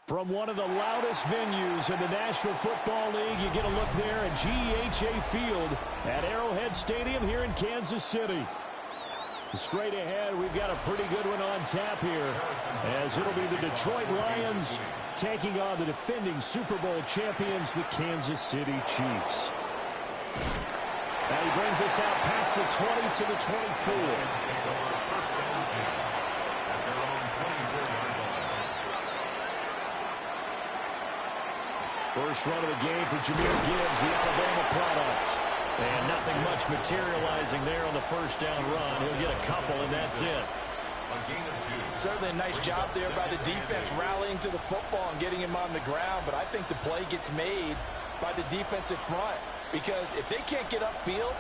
From one of the loudest venues in the National Football League, you get a look there at GEHA Field at Arrowhead Stadium here in Kansas City. Straight ahead, we've got a pretty good one on tap here, as it'll be the Detroit Lions taking on the defending Super Bowl champions, the Kansas City Chiefs. Now he brings us out past the 20 to the 24. First run of the game for Jahmyr Gibbs, the Alabama product. And nothing much materializing there on the first down run. He'll get a couple, and that's it. Certainly a nice job there by the defense rallying to the football and getting him on the ground. But I think the play gets made by the defensive front. Because if they can't get upfield,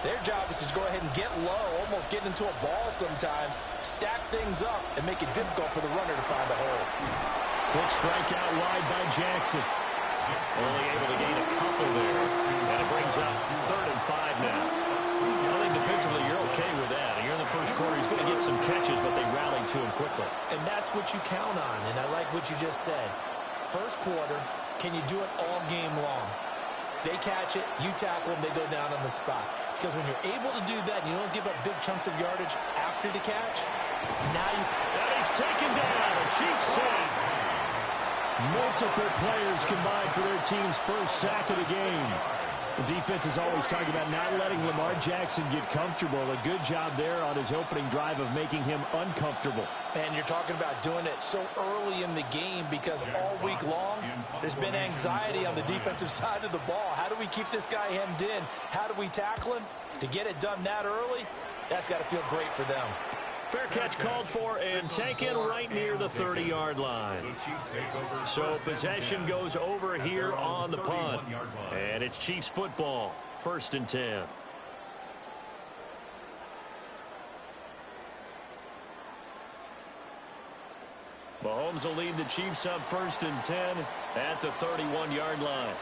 their job is to go ahead and get low, almost get into a ball sometimes, stack things up, and make it difficult for the runner to find a hole. Quick strike out wide by Jackson. Only able to gain a couple there. And it brings up 3rd and 5 now. I think defensively you're okay with that. You're in the first quarter. He's going to get some catches, but they rallied to him quickly. And that's what you count on. And I like what you just said. First quarter, can you do it all game long? They catch it, you tackle them, they go down on the spot. Because when you're able to do that and you don't give up big chunks of yardage after the catch, now you... And he's taken down. A Chiefs save. Multiple players combined for their team's first sack of the game. The defense is always talking about not letting Lamar Jackson get comfortable. A good job there on his opening drive of making him uncomfortable. And you're talking about doing it so early in the game because all week long, there's been anxiety on the defensive side of the ball. How do we keep this guy hemmed in? How do we tackle him? To get it done that early, that's got to feel great for them. Fair catch called for and taken right near the 30-yard line. So possession goes over here on the punt. And it's Chiefs football, 1st and 10. Mahomes will lead the Chiefs up 1st and 10 at the 31-yard line.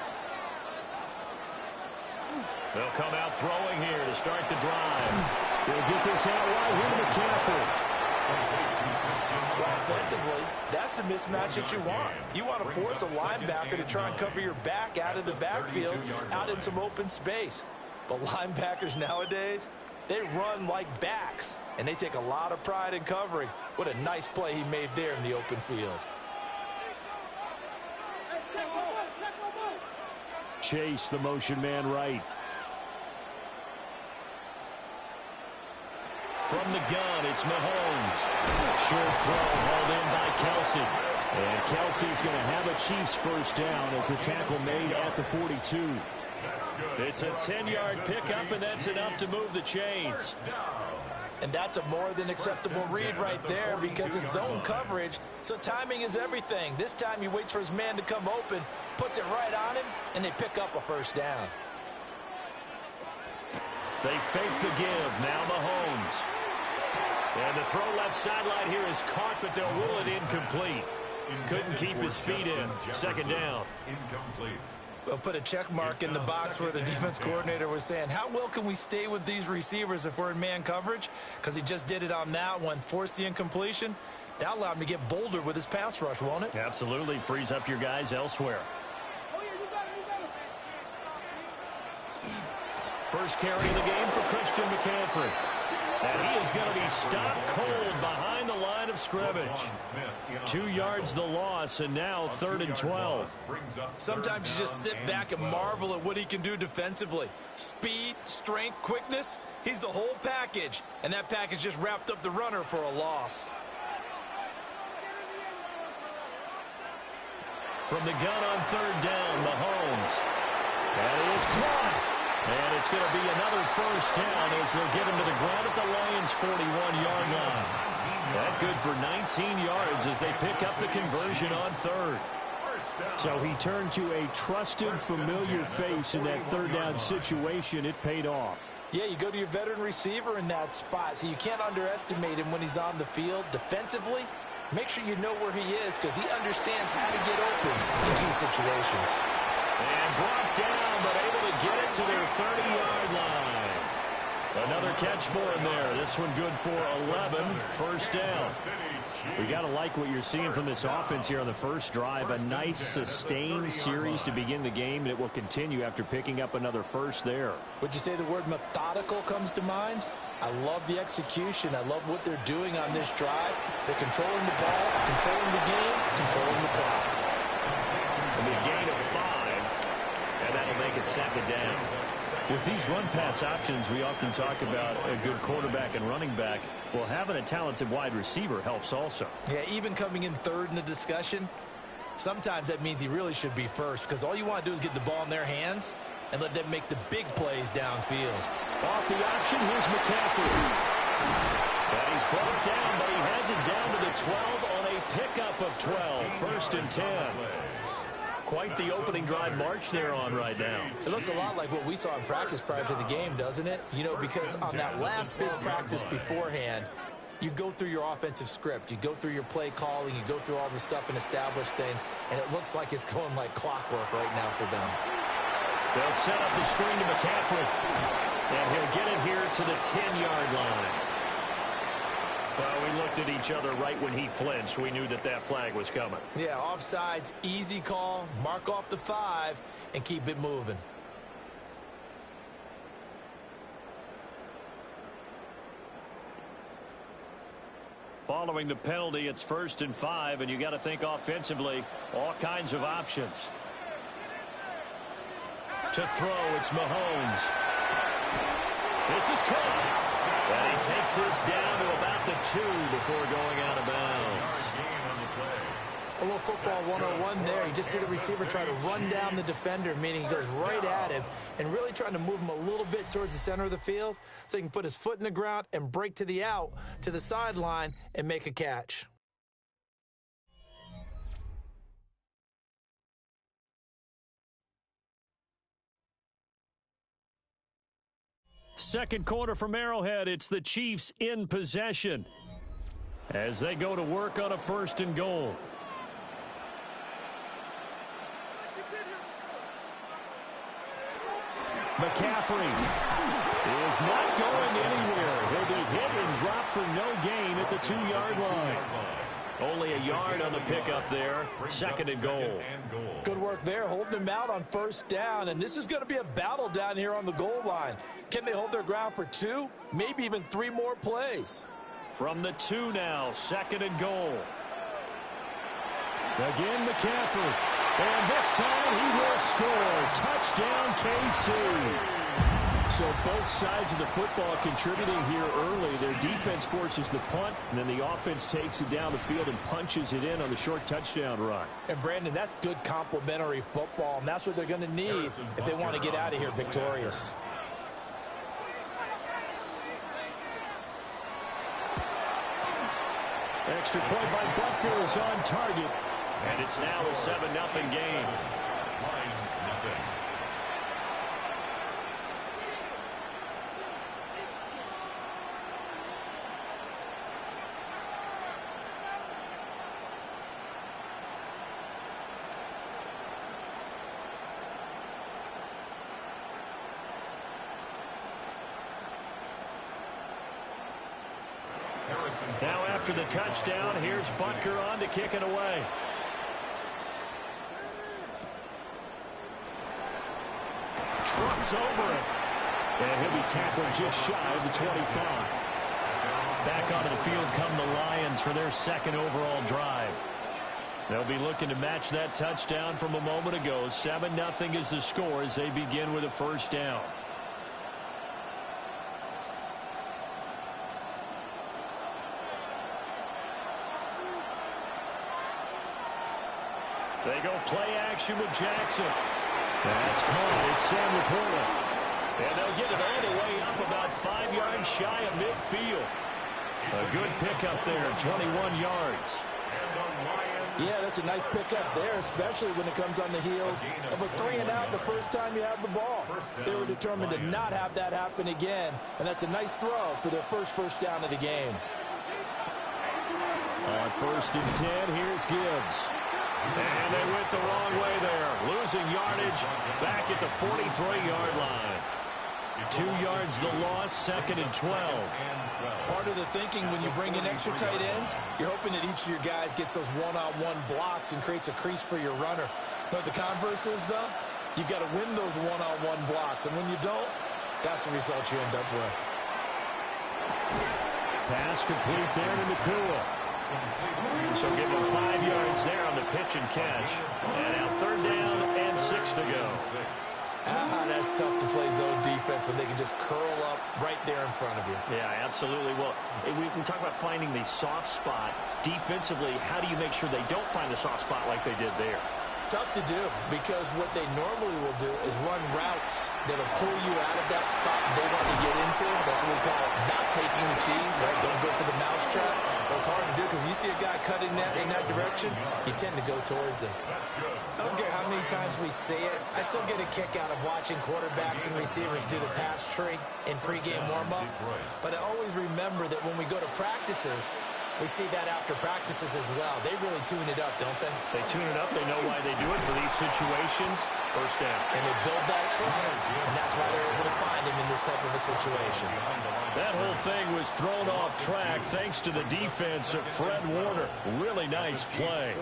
They'll come out throwing here to start the drive. They'll get this out right here to McCaffrey. Well, offensively, that's the mismatch that you want. You want to force a linebacker to try and cover your back out of the backfield, out in some open space. But linebackers nowadays, they run like backs, and they take a lot of pride in covering. What a nice play he made there in the open field. Chase, the motion man right. From the gun, it's Mahomes. Short throw hauled in by Kelce. And Kelce's going to have a Chiefs first down as the tackle made at the 42. It's a 10-yard pickup, and that's enough to move the chains. And that's a more than acceptable read right there because it's zone coverage, so timing is everything. This time he waits for his man to come open, puts it right on him, and they pick up a first down. They fake the give. Now Mahomes. And the throw left sideline here is caught, but they'll rule it incomplete. Couldn't keep his feet in. 2nd down. Incomplete. We'll put a check mark in the box where the defense coordinator was saying, how well can we stay with these receivers if we're in man coverage? Because he just did it on that one. Force the incompletion. That allowed him to get bolder with his pass rush, won't it? Absolutely. Frees up your guys elsewhere. First carry of the game for Christian McCaffrey. And he is going to be stopped cold behind the line of scrimmage. 2 yards the loss, and now 3rd and 12. Sometimes you just sit back and marvel at what he can do defensively. Speed, strength, quickness, he's the whole package. And that package just wrapped up the runner for a loss. From the gun on third down, Mahomes. That is caught. And it's going to be another first down as they'll get him to the ground at the Lions' 41-yard line. That good for 19 yards as they pick up the conversion on third. So he turned to a trusted, familiar face in that third down situation. It paid off. Yeah, you go to your veteran receiver in that spot, so you can't underestimate him when he's on the field defensively. Make sure you know where he is because he understands how to get open in these situations. And brought down, but able to get it to their 30-yard line. Another catch for him there. This one good for 11. First down. We got to like what you're seeing from this offense here on the first drive. A nice, sustained series to begin the game, and it will continue after picking up another first there. Would you say the word methodical comes to mind? I love the execution. I love what they're doing on this drive. They're controlling the ball, controlling the game, controlling the clock. And a gain of 5, and that'll make it second down. With these run-pass options, we often talk about a good quarterback and running back. Well, having a talented wide receiver helps also. Yeah, even coming in third in the discussion, sometimes that means he really should be first because all you want to do is get the ball in their hands and let them make the big plays downfield. Off the option, here's McCaffrey. And he's brought down, but he has it down to the 12 on a pickup of 12. First and 10. Quite the opening drive march they're on right now. It looks a lot like what we saw in practice prior to the game, doesn't it? You know, because on that last big practice beforehand, you go through your offensive script. You go through your play calling. You go through all the stuff and establish things, and it looks like it's going like clockwork right now for them. They'll set up the screen to McCaffrey, and he'll get it here to the 10-yard line. Well, we looked at each other right when he flinched. We knew that that flag was coming. Yeah, offsides, easy call, mark off the 5, and keep it moving. Following the penalty, it's first and 5, and you got to think offensively, all kinds of options. To throw, it's Mahomes. This is caught. And he takes this down to about the 2 before going out of bounds. A little football 101 there. You just see the receiver try to run down the defender, meaning he goes right at him and really trying to move him a little bit towards the center of the field so he can put his foot in the ground and break to the out, to the sideline, and make a catch. Second quarter from Arrowhead, it's the Chiefs in possession as they go to work on a first and goal. McCaffrey is not going anywhere. He'll be hit and dropped for no gain at the 2-yard line. Only a yard on the pickup there. Second and goal. Good work there, holding him out on first down, and this is going to be a battle down here on the goal line. Can they hold their ground for 2, maybe even 3 more plays? From the 2 now, second and goal. Again, McCaffrey. And this time he will score. Touchdown, KC. So both sides of the football contributing here early. Their defense forces the punt, and then the offense takes it down the field and punches it in on the short touchdown run. And, Brandon, that's good complementary football, and that's what they're going to need if they want to get out of here victorious. Extra point by Butker is on target, and it's now a 7-0 game. Now after the touchdown, here's Butker on to kick it away. Trucks over it. And he'll be tackled just shy of the 25. Back onto the field come the Lions for their second overall drive. They'll be looking to match that touchdown from a moment ago. 7-0 is the score as they begin with a first down. They go play action with Jackson. That's caught. It's Sam Laporta. And they'll get it all the way up about 5 yards shy of midfield. A good pickup there, 21 yards. Yeah, that's a nice pickup there, especially when it comes on the heels of a 3-and-out the first time you have the ball. They were determined to not have that happen again, and that's a nice throw for their first down of the game. On 1st and 10, here's Gibbs. And they went the wrong way there. Losing yardage back at the 43-yard line. 2 yards the loss, 2nd and 12. Part of the thinking when you bring in extra tight ends, you're hoping that each of your guys gets those one-on-one blocks and creates a crease for your runner. But the converse is, though, you've got to win those one-on-one blocks. And when you don't, that's the result you end up with. Pass complete there to Nakua. So give him 5 yards there on the pitch and catch. And now 3rd down and 6 to go. That's tough to play zone defense when they can just curl up right there in front of you. Yeah, absolutely. Well, we talk about finding the soft spot. Defensively, how do you make sure they don't find the soft spot like they did there? Tough to do, because what they normally will do is run routes that'll pull you out of that spot they want to get into. That's what we call not taking the cheese, right? Don't go for the mousetrap. That's hard to do, because when you see a guy cutting that in that direction, you tend to go towards him. I don't care how many times we see it. I still get a kick out of watching quarterbacks and receivers do the pass tree in pregame warm-up. But I always remember that when we go to practices, we see that after practices as well. They really tune it up, don't they? They tune it up. They know why they do it for these situations. 1st down. And they build that trust, and that's why they're able to find him in this type of a situation. That whole thing was thrown off track thanks to the defense of Fred Warner. Really nice play.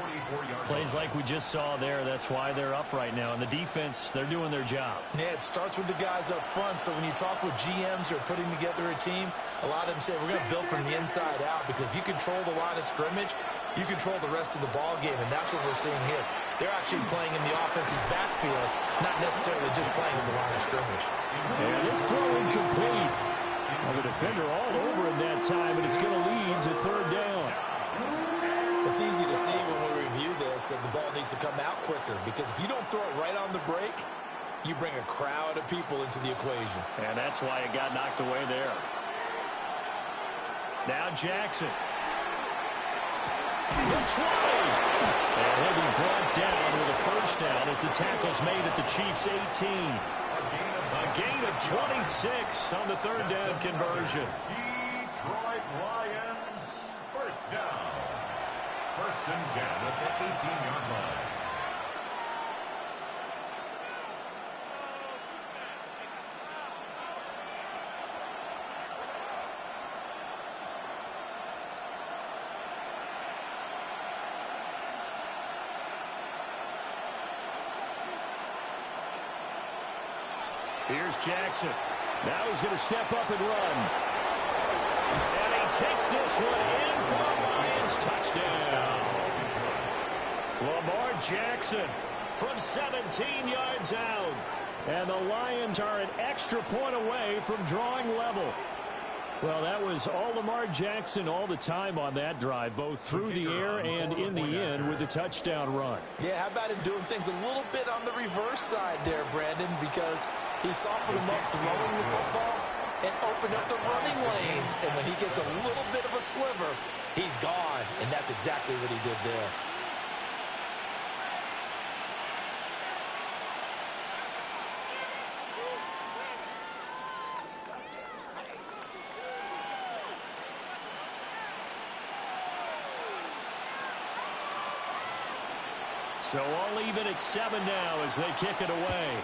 Plays like we just saw there. That's why they're up right now. And the defense, they're doing their job. Yeah, it starts with the guys up front. So when you talk with GMs who are putting together a team, a lot of them say, we're going to build from the inside out, because if you control the line of scrimmage, you control the rest of the ball game, and that's what we're seeing here. They're actually playing in the offense's backfield, not necessarily just playing in the line of scrimmage. And it's throw incomplete. Well, the defender all over him that time, and it's going to lead to 3rd down. It's easy to see when we review this that the ball needs to come out quicker, because if you don't throw it right on the break, you bring a crowd of people into the equation. And that's why it got knocked away there. Now Jackson. The 20. And he'll be brought down with a 1st down as the tackle's made at the Chiefs' 18. A gain of 26 on the 3rd down conversion. Detroit Lions, 1st down. 1st and 10 at the 18-yard line. Here's Jackson. Now he's going to step up and run. And he takes this one in for the Lions. Touchdown. Lamar Jackson from 17 yards out. And the Lions are an extra point away from drawing level. Well, that was all Lamar Jackson all the time on that drive, both through the air and in the end with a touchdown run. Yeah, how about him doing things a little bit on the reverse side there, Brandon, because he softened him up throwing the football and opened up the running lanes. And when he gets a little bit of a sliver, he's gone. And that's exactly what he did there. So all even at 7 now as they kick it away.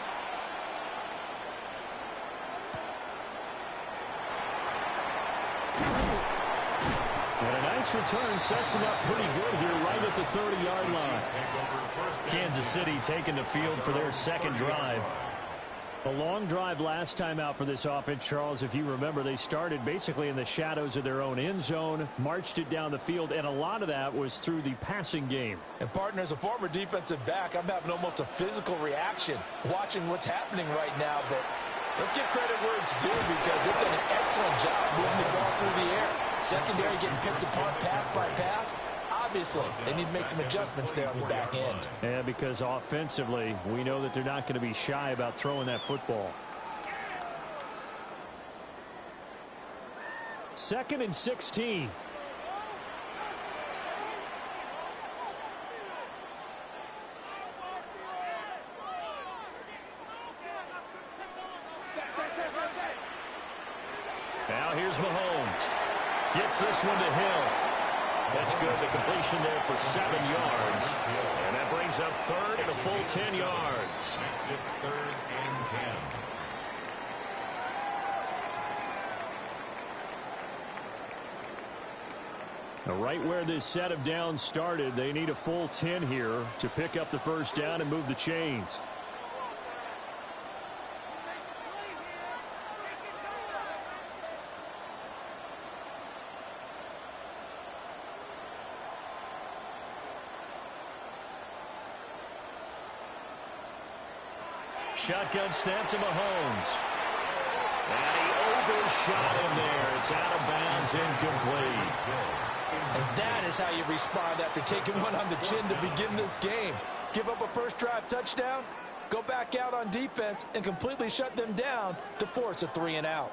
And a nice return sets him up pretty good here right at the 30-yard line. Kansas City taking the field for their 2nd drive. A long drive last time out for this offense, Charles. If you remember, they started basically in the shadows of their own end zone, marched it down the field, and a lot of that was through the passing game. And, partner, as a former defensive back, I'm having almost a physical reaction watching what's happening right now. But let's give credit where it's due, because they've done an excellent job moving the ball through the air. Secondary getting picked apart pass by pass. obviously, they need to make some adjustments there on the back end. Yeah, because offensively, we know that they're not going to be shy about throwing that football. 2nd and 16. Now here's Mahomes. Gets this one to Hill. That's good. The completion there for 7 yards. And that brings up 3rd and a full 10 yards. Makes it 3rd and 10. Now, right where this set of downs started, they need a full 10 here to pick up the first down and move the chains. Shotgun snap to Mahomes. And he overshot him there. It's out of bounds, incomplete. And that is how you respond after taking one on the chin to begin this game. Give up a first drive touchdown, go back out on defense, and completely shut them down to force a 3-and-out.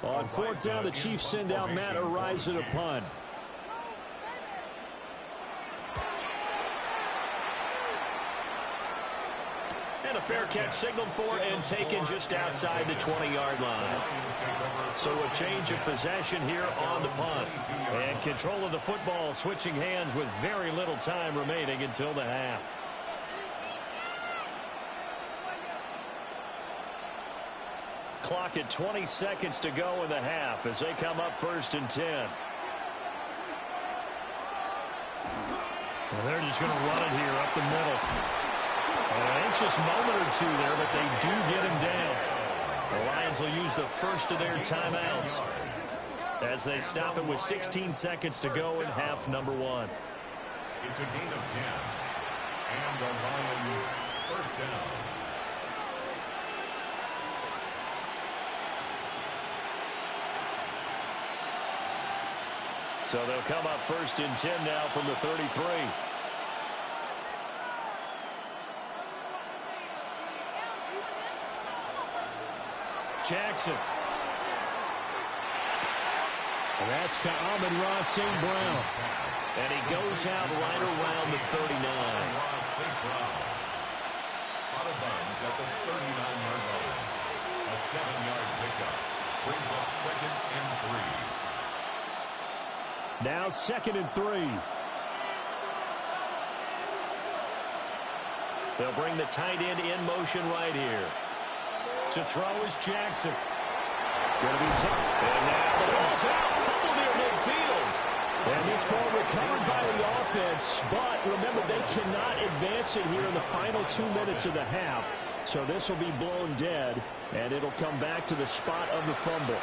On 4th down, the Chiefs send out Matt Araiza to punt. And a fair catch signaled for and taken just outside the 20-yard line. So a change of possession here on the punt. And control of the football switching hands with very little time remaining until the half. Clock at 20 seconds to go in the half as they come up 1st and 10. Well, they're just going to run it here up the middle. An anxious moment or two there, but they do get him down. The Lions will use the first of their timeouts as they stop it with 16 seconds to go in half number 1. It's a gain of 10. And the Lions first down. So they'll come up 1st and 10 now from the 33. Jackson. And that's to Amon-Ra St. Brown. And he goes out right around the 39. St. Brown. Out of bounds at the 39-yard line. A 7-yard pickup. Brings up 2nd and 3. Now 2nd and 3. They'll bring the tight end in motion right here. To throw is Jackson. Going to be tough. And now the ball's out. Fumble near midfield. And this ball recovered by the offense. But remember, they cannot advance it here in the final 2 minutes of the half. So this will be blown dead. And it'll come back to the spot of the fumble.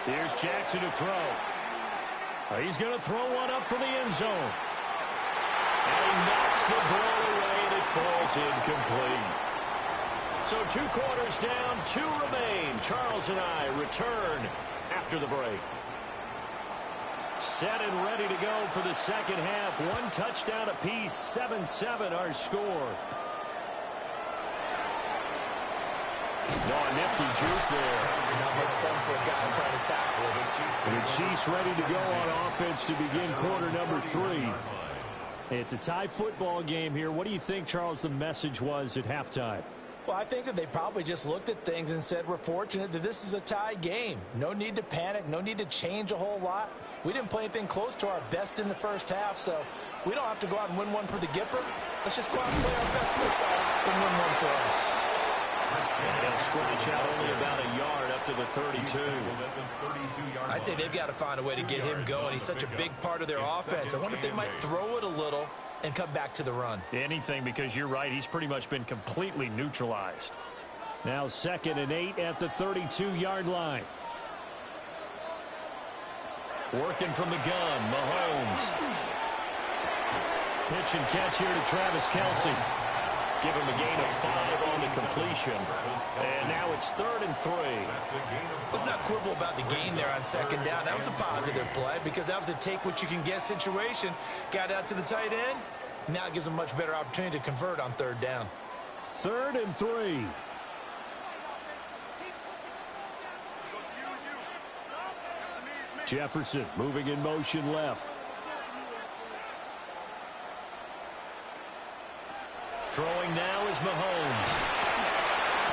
Here's Jackson to throw. He's going to throw one up for the end zone. And he knocks the ball away, and it falls incomplete. So 2 quarters down, 2 remain. Charles and I return after the break. Set and ready to go for the second half. 1 touchdown apiece, 7-7 our score. Oh, nifty juke there. Not much fun for a guy trying to tackle it. And the Chiefs ready to go on offense to begin quarter number 3. It's a tie football game here. What do you think, Charles, the message was at halftime? Well, I think that they probably just looked at things and said, we're fortunate that this is a tie game. No need to panic. No need to change a whole lot. We didn't play anything close to our best in the first half, so we don't have to go out and win one for the Gipper. Let's just go out and play our best football and win one for us. And they'll scratch out only about a yard up to the 32. I'd say they've got to find a way to get him going. He's such a big part of their offense. I wonder if they might throw it a little and come back to the run. Anything, because you're right. He's pretty much been completely neutralized. Now 2nd and 8 at the 32-yard line. Working from the gun, Mahomes. Pitch and catch here to Travis Kelce. Give him a gain of 5 on the completion. And now it's 3rd and 3. Let's not quibble about the gain there on 2nd down. That was a positive play because that was a take-what-you-can-get situation. Got out to the tight end. Now it gives them much better opportunity to convert on 3rd down. 3rd and 3. Jefferson moving in motion left. Throwing now is Mahomes.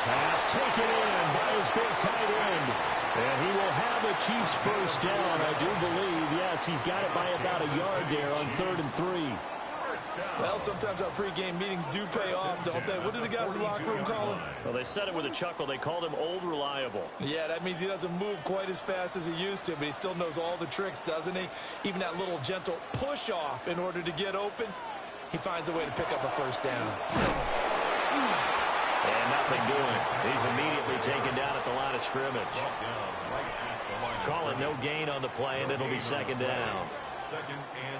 Pass taken in by his big tight end. And he will have the Chiefs first down, I do believe. Yes, he's got it by about a yard there on 3rd and 3. Well, sometimes our pregame meetings do pay off, don't they? What do the guys in the locker room call him? Well, they said it with a chuckle. They called him Old Reliable. Yeah, that means he doesn't move quite as fast as he used to, but he still knows all the tricks, doesn't he? Even that little gentle push-off in order to get open, he finds a way to pick up a first down. And nothing doing. He's immediately taken down at the line of scrimmage. Call it no gain on the play, and it'll be 2nd down.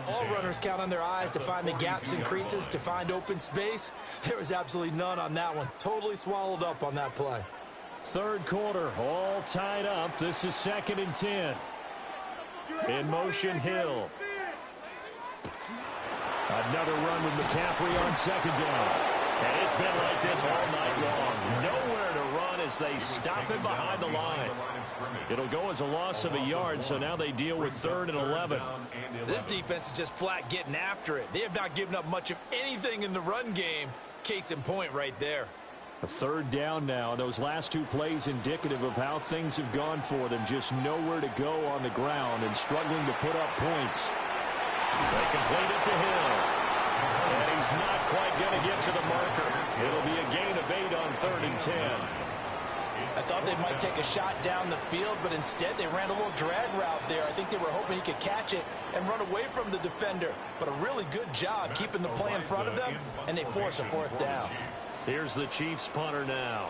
All runners count on their eyes to find the gaps and creases, to find open space. There was absolutely none on that one. Totally swallowed up on that play. 3rd quarter, all tied up. This is 2nd and 10. In motion, Hill. Another run with McCaffrey on 2nd down. And it's been like this all night long. Nowhere to run as they stop him behind the line. It'll go as a loss of a yard, so now they deal with 3rd and 11. This defense is just flat getting after it. They have not given up much of anything in the run game. Case in point right there. A 3rd down now. Those last 2 plays indicative of how things have gone for them. Just nowhere to go on the ground and struggling to put up points. They complete it to Hill. And he's not quite going to get to the marker. It'll be a gain of 8 on 3rd and 10. I thought they might take a shot down the field, but instead they ran a little drag route there. I think they were hoping he could catch it and run away from the defender. But a really good job keeping the play in front of them, and they force a 4th down. Here's the Chiefs punter now.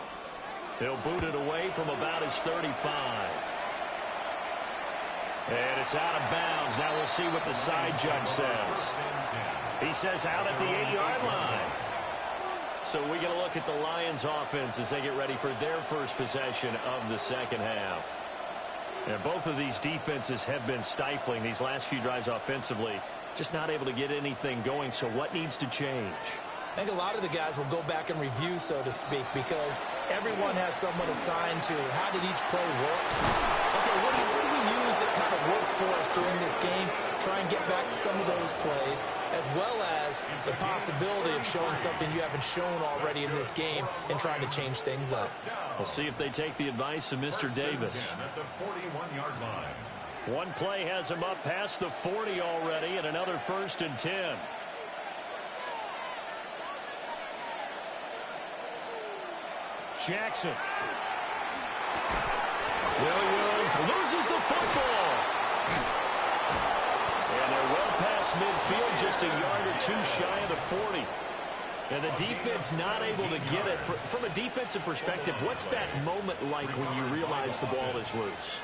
He'll boot it away from about his 35. And it's out of bounds. Now we'll see what the side judge says. He says out at the 8-yard line. So we get a look at the Lions offense as they get ready for their first possession of the 2nd half. And both of these defenses have been stifling these last few drives offensively. Just not able to get anything going. So what needs to change? I think a lot of the guys will go back and review, so to speak, because everyone has someone assigned to how did each play work. Okay, what do we use that kind of worked for us during this game? Try and get back to some of those plays, as well as the possibility of showing something you haven't shown already in this game and trying to change things up. We'll see if they take the advice of Mr. Davis. At the 41-yard line. One play has him up past the 40 already, and another 1st and 10. Jackson. Williams loses the football. And they're well past midfield, just a yard or 2 shy of the 40. And the defense not able to get it. From a defensive perspective, what's that moment like when you realize the ball is loose?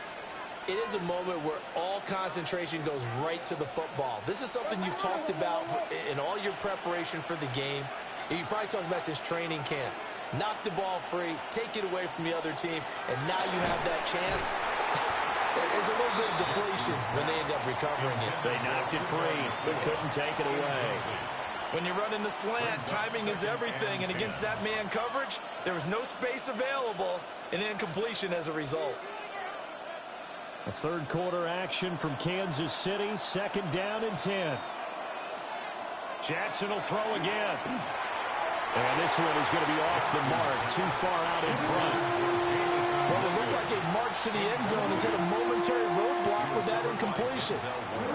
It is a moment where all concentration goes right to the football. This is something you've talked about in all your preparation for the game. You probably talked about since training camp. Knock the ball free, take it away from the other team, and now you have that chance. There's a little bit of deflation when they end up recovering it. They knocked it free, but couldn't take it away. When you run in the slant, timing is everything, and against that man coverage, there was no space available, and incompletion as a result. A 3rd quarter action from Kansas City, 2nd down and 10. Jackson will throw again. And this one is going to be off the mark, too far out in front. Well, it looked like a march to the end zone has hit a momentary roadblock with that incompletion.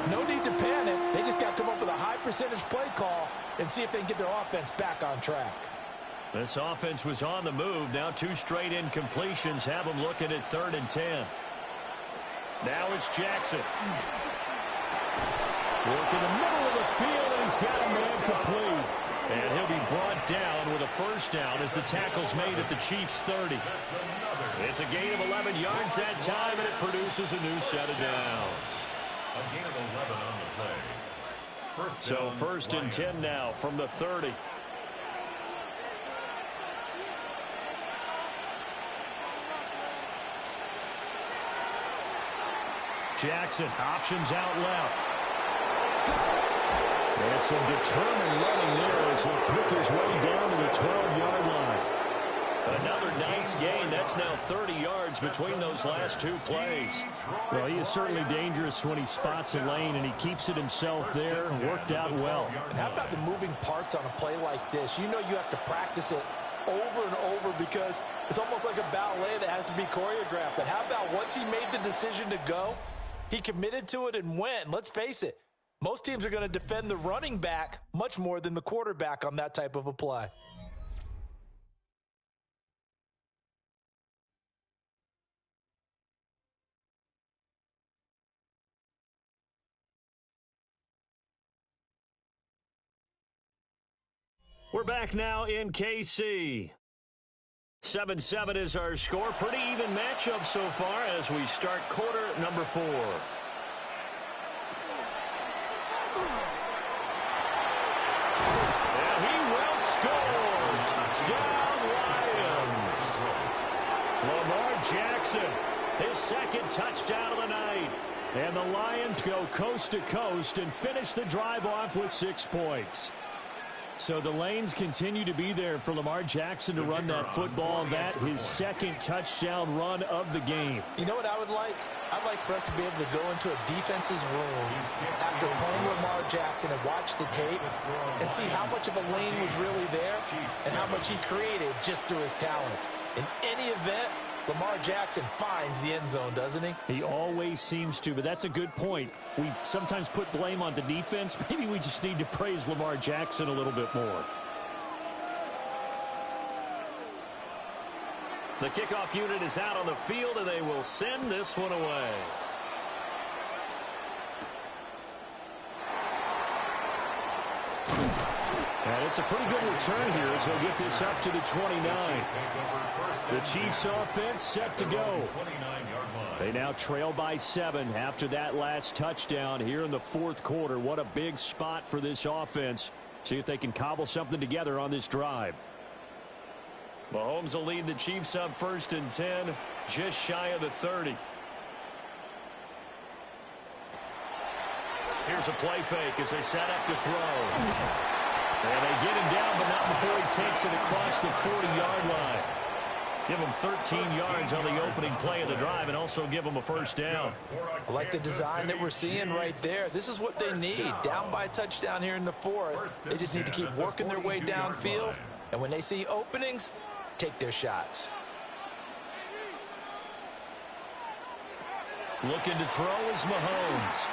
No need to panic. They just got to come up with a high percentage play call and see if they can get their offense back on track. This offense was on the move. Now 2 straight incompletions have them looking at 3rd and 10. Now it's Jackson. Work in the middle of the field, and he's got a man complete. And he'll be brought down with a 1st down as the tackle's made at the Chiefs' 30. It's a gain of 11 yards that time, and it produces a new set of downs. A gain of 11 on the play. So first and 10 now from the 30. Jackson options out left. And some determined running there as he'll pick his way down to the 12-yard line. Another nice gain. That's now 30 yards between those last two plays. Well, he is certainly dangerous when he spots a lane, and he keeps it himself there and worked out well. And how about the moving parts on a play like this? You know you have to practice it over and over because it's almost like a ballet that has to be choreographed. But how about once he made the decision to go, he committed to it and went. And let's face it, most teams are going to defend the running back much more than the quarterback on that type of a play. We're back now in KC. 7-7 is our score. Pretty even matchup so far as we start quarter number 4. And he will score. Touchdown, Lions. Lamar Jackson, his second touchdown of the night. And the Lions go coast to coast and finish the drive off with 6 points. So the lanes continue to be there for Lamar Jackson to run that football. That his second touchdown run of the game. You know what I would like? I'd like for us to be able to go into a defense's room after playing Lamar Jackson and watch the tape and see how much of a lane was really there and how much he created just through his talents. In any event, Lamar Jackson finds the end zone, doesn't he? He always seems to, but that's a good point. We sometimes put blame on the defense. Maybe we just need to praise Lamar Jackson a little bit more. The kickoff unit is out on the field, and they will send this one away. And it's a pretty good return here as he'll get this up to the 29. The Chiefs offense set to go. They now trail by 7 after that last touchdown here in the fourth quarter. What a big spot for this offense. See if they can cobble something together on this drive. Mahomes will lead the Chiefs up first and 10, just shy of the 30. Here's a play fake as they set up to throw. And they get him down, but not before he takes it across the 40-yard line. Give him 13 yards on the opening play of the drive and also give him a first down. I like the design that we're seeing right there. This is what they need. Down by a touchdown here in the fourth. They just need to keep working their way downfield. And when they see openings, take their shots. Looking to throw is Mahomes.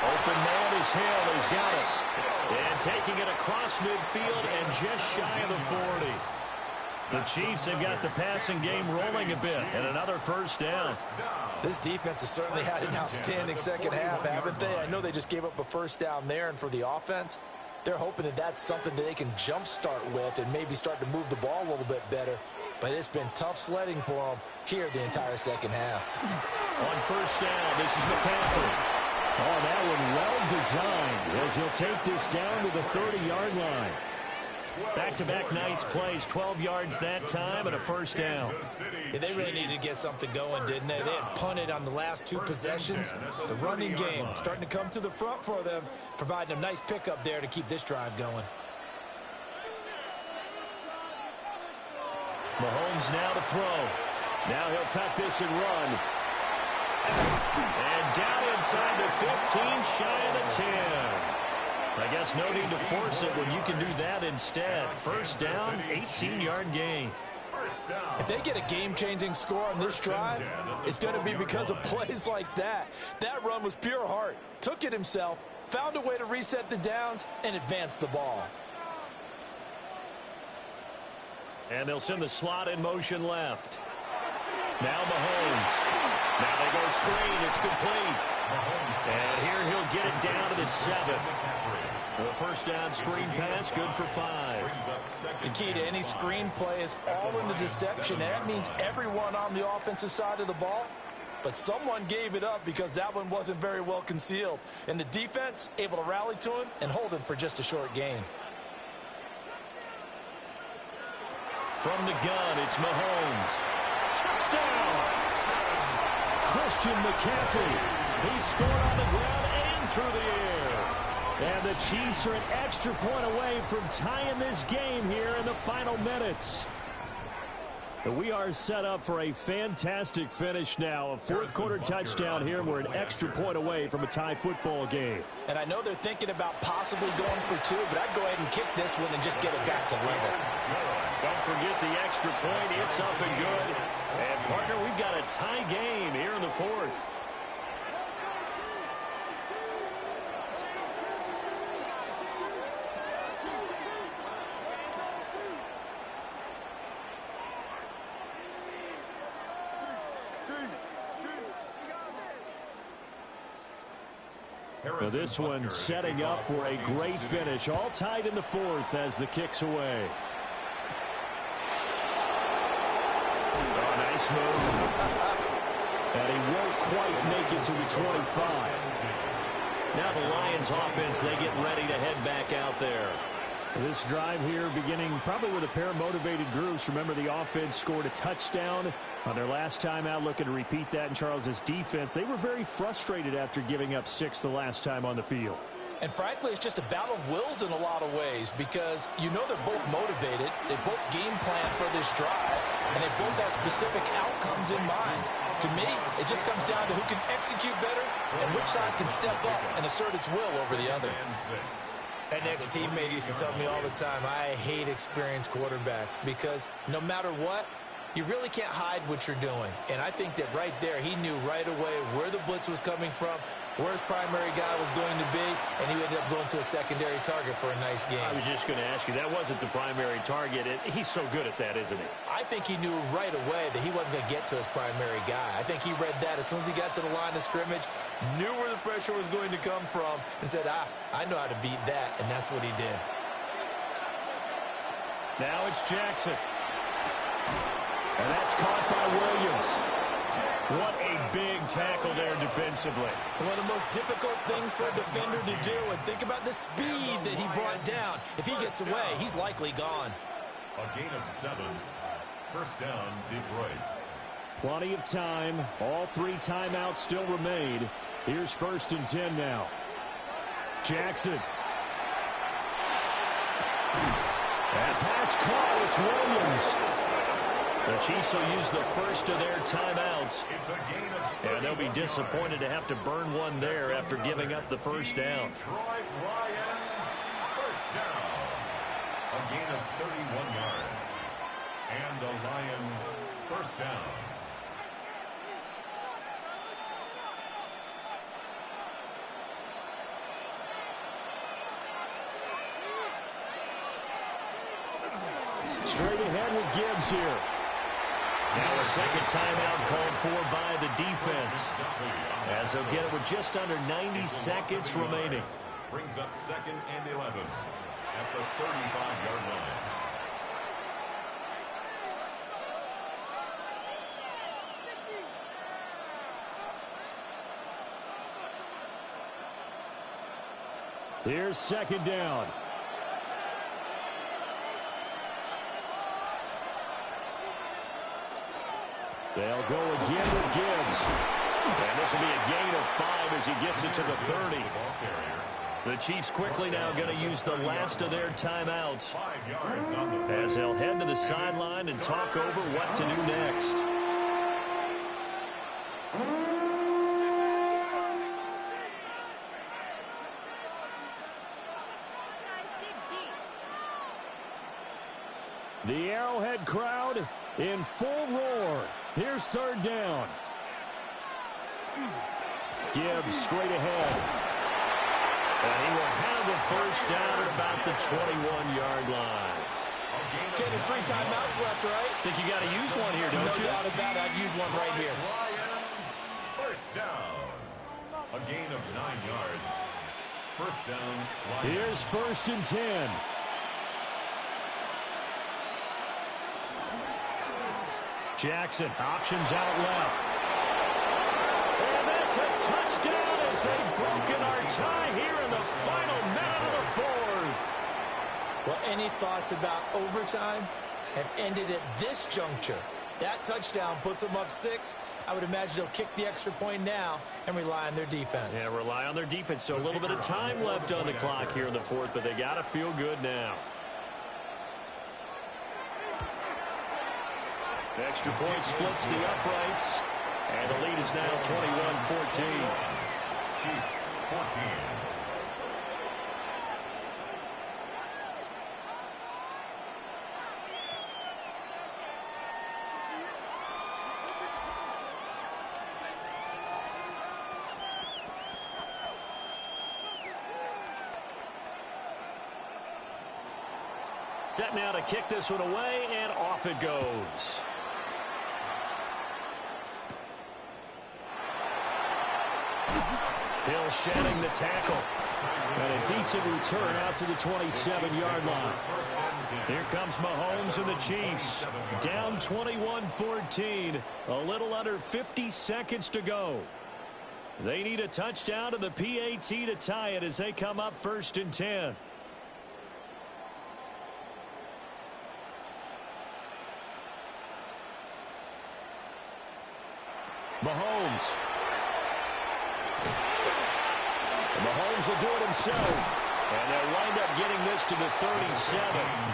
Open man is Hill. He's got it. And taking it across midfield and just shy of the 40. The Chiefs have got the passing game rolling a bit, and another first down. This defense has certainly had an outstanding second half, haven't they? I know they just gave up a first down there, and for the offense, they're hoping that that's something that they can jumpstart with and maybe start to move the ball a little bit better. But it's been tough sledding for them here the entire second half. On first down, this is McCaffrey. Oh, that one well designed as he'll take this down to the 30-yard line. Back-to-back nice plays, 12 yards that time and a first down. Yeah, they really needed to get something going, didn't they? They had punted on the last 2 possessions. The running game starting to come to the front for them, providing a nice pickup there to keep this drive going. Mahomes now to throw. Now he'll tuck this and run. And down inside the 15, shy of the 10. I guess no need to force it when you can do that instead. First down, 18-yard gain. If they get a game-changing score on this drive, it's going to be because of plays like that. That run was pure heart. Took it himself, found a way to reset the downs, and advance the ball. And they'll send the slot in motion left. Now Mahomes. Now they go screen. It's complete. And here he'll get it down to the 7. The first down screen pass, good for 5. The key to any screen play is all in the deception. And that means everyone on the offensive side of the ball but someone gave it up because that one wasn't very well concealed. And the defense able to rally to him and hold him for just a short gain. From the gun, it's Mahomes. Touchdown! Christian McCaffrey. He scored on the ground and through the air. And the Chiefs are an extra point away from tying this game here in the final minutes. We are set up for a fantastic finish now. A fourth-quarter touchdown here. We're an extra point away from a tie football game. And I know they're thinking about possibly going for two, but I'd go ahead and kick this one and just get it back to level. Don't forget the extra point. It's up and good. And, partner, we've got a tie game here in the fourth. Well, this one setting up for a great finish. All tied in the fourth as the kick's away. Oh, nice move. And he won't quite make it to the 25. Now the Lions offense, they get ready to head back out there. This drive here beginning probably with a pair of motivated groups. Remember, the offense scored a touchdown on their last time out, looking to repeat that in Charles's defense. They were very frustrated after giving up 6 the last time on the field. And frankly, it's just a battle of wills in a lot of ways because you know they're both motivated. They both game plan for this drive, and they both have specific outcomes in mind. To me, it just comes down to who can execute better and which side can step up and assert its will over the other. An ex-teammate used to tell me all the time, I hate experienced quarterbacks because no matter what, you really can't hide what you're doing. And I think that right there, he knew right away where the blitz was coming from, where his primary guy was going to be, and he ended up going to a secondary target for a nice game. I was just going to ask you, that wasn't the primary target. He's so good at that, isn't he? I think he knew right away that he wasn't going to get to his primary guy. I think he read that as soon as he got to the line of scrimmage, knew where the pressure was going to come from, and said, I know how to beat that, and that's what he did. Now it's Jackson. And that's caught by Williams. What a big tackle there defensively. One of the most difficult things for a defender to do, and think about the speed that he brought down. If he gets away, he's likely gone. A gain of 7. First down, Detroit. Plenty of time. All 3 timeouts still remain. Here's 1st and 10 now. Jackson. That pass caught. It's Williams. The Chiefs will use the first of their timeouts. And they'll be disappointed to have to burn one there after giving up the first down. Detroit Lions, first down. A gain of 31 yards. And the Lions, first down. Straight ahead with Gibbs here. Now a second timeout called for by the defense, as they'll get it with just under 90 seconds remaining. Brings up 2nd and 11 at the 35-yard line. Here's 2nd down. They'll go again with Gibbs. And this will be a gain of 5 as he gets it to the 30. The Chiefs quickly now going to use the last of their timeouts as they'll head to the sideline and talk over what to do next. The Arrowhead crowd in full roar. Here's 3rd down. Gibbs straight ahead. And he will have the first down at about the 21-yard line. Okay, there's 3 timeouts left, right? Think you got to use one here, don't you? No doubt about it. I'd use one right here. Lions, first down. A gain of 9 yards. First down, Lions. Here's 1st and 10. Jackson, options out left. it's a touchdown as they've broken our tie here in the final minute of the fourth. Well, any thoughts about overtime have ended at this juncture. That touchdown puts them up 6. I would imagine they'll kick the extra point now and rely on their defense. Yeah, rely on their defense. So a little bit of time left on the clock here in the fourth, but they got to feel good now. Extra point splits the uprights, and the lead is now 21-14. Chiefs 14. Set now to kick this one away, and off it goes. Hill shedding the tackle. And a decent return out to the 27-yard line. Here comes Mahomes and the Chiefs. Down 21-14. A little under 50 seconds to go. They need a touchdown to the PAT to tie it as they come up 1st and 10. Mahomes. Mahomes will do it himself. And they'll wind up getting this to the 37.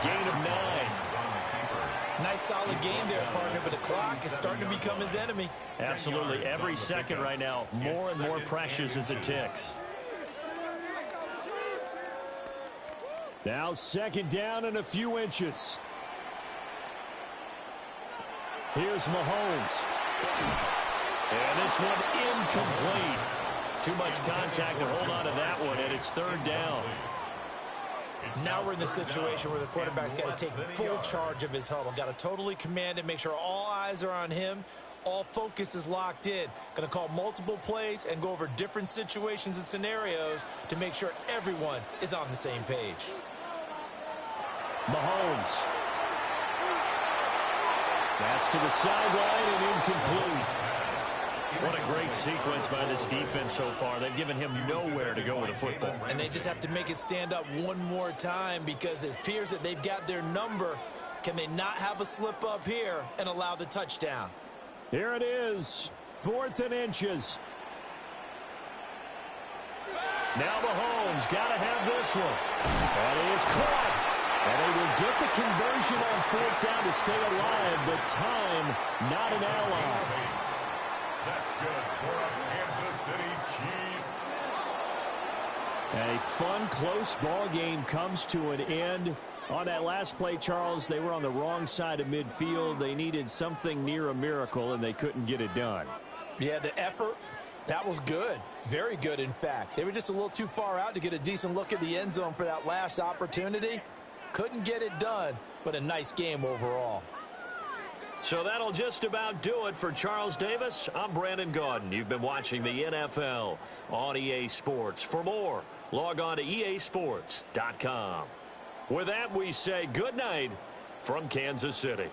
Gain of 9. Nice solid game there, partner, but the clock is starting to become his enemy. Absolutely. Every second right now, more and more precious as it ticks. Now 2nd down and a few inches. Here's Mahomes. And this one incomplete. Too much contact to hold on to that one, and it's 3rd down. Now we're in the situation where the quarterback's got to take full charge of his huddle. Got to totally command it, make sure all eyes are on him. All focus is locked in. Going to call multiple plays and go over different situations and scenarios to make sure everyone is on the same page. Mahomes. That's to the sideline and incomplete. What a great sequence by this defense so far. They've given him nowhere to go with the football. And they just have to make it stand up one more time because it appears that they've got their number. Can they not have a slip up here and allow the touchdown? Here it is. 4th and inches. Now Mahomes got to have this one. And he is caught. And they will get the conversion on 4th down to stay alive, but time not an ally. That's good for a Kansas City Chiefs. A fun, close ball game comes to an end. On that last play, Charles, they were on the wrong side of midfield. They needed something near a miracle, and they couldn't get it done. Yeah, the effort, that was good. Very good, in fact. They were just a little too far out to get a decent look at the end zone for that last opportunity. Couldn't get it done, but a nice game overall. So that'll just about do it for Charles Davis. I'm Brandon Gaudin. You've been watching the NFL on EA Sports. For more, log on to easports.com. With that, we say good night from Kansas City.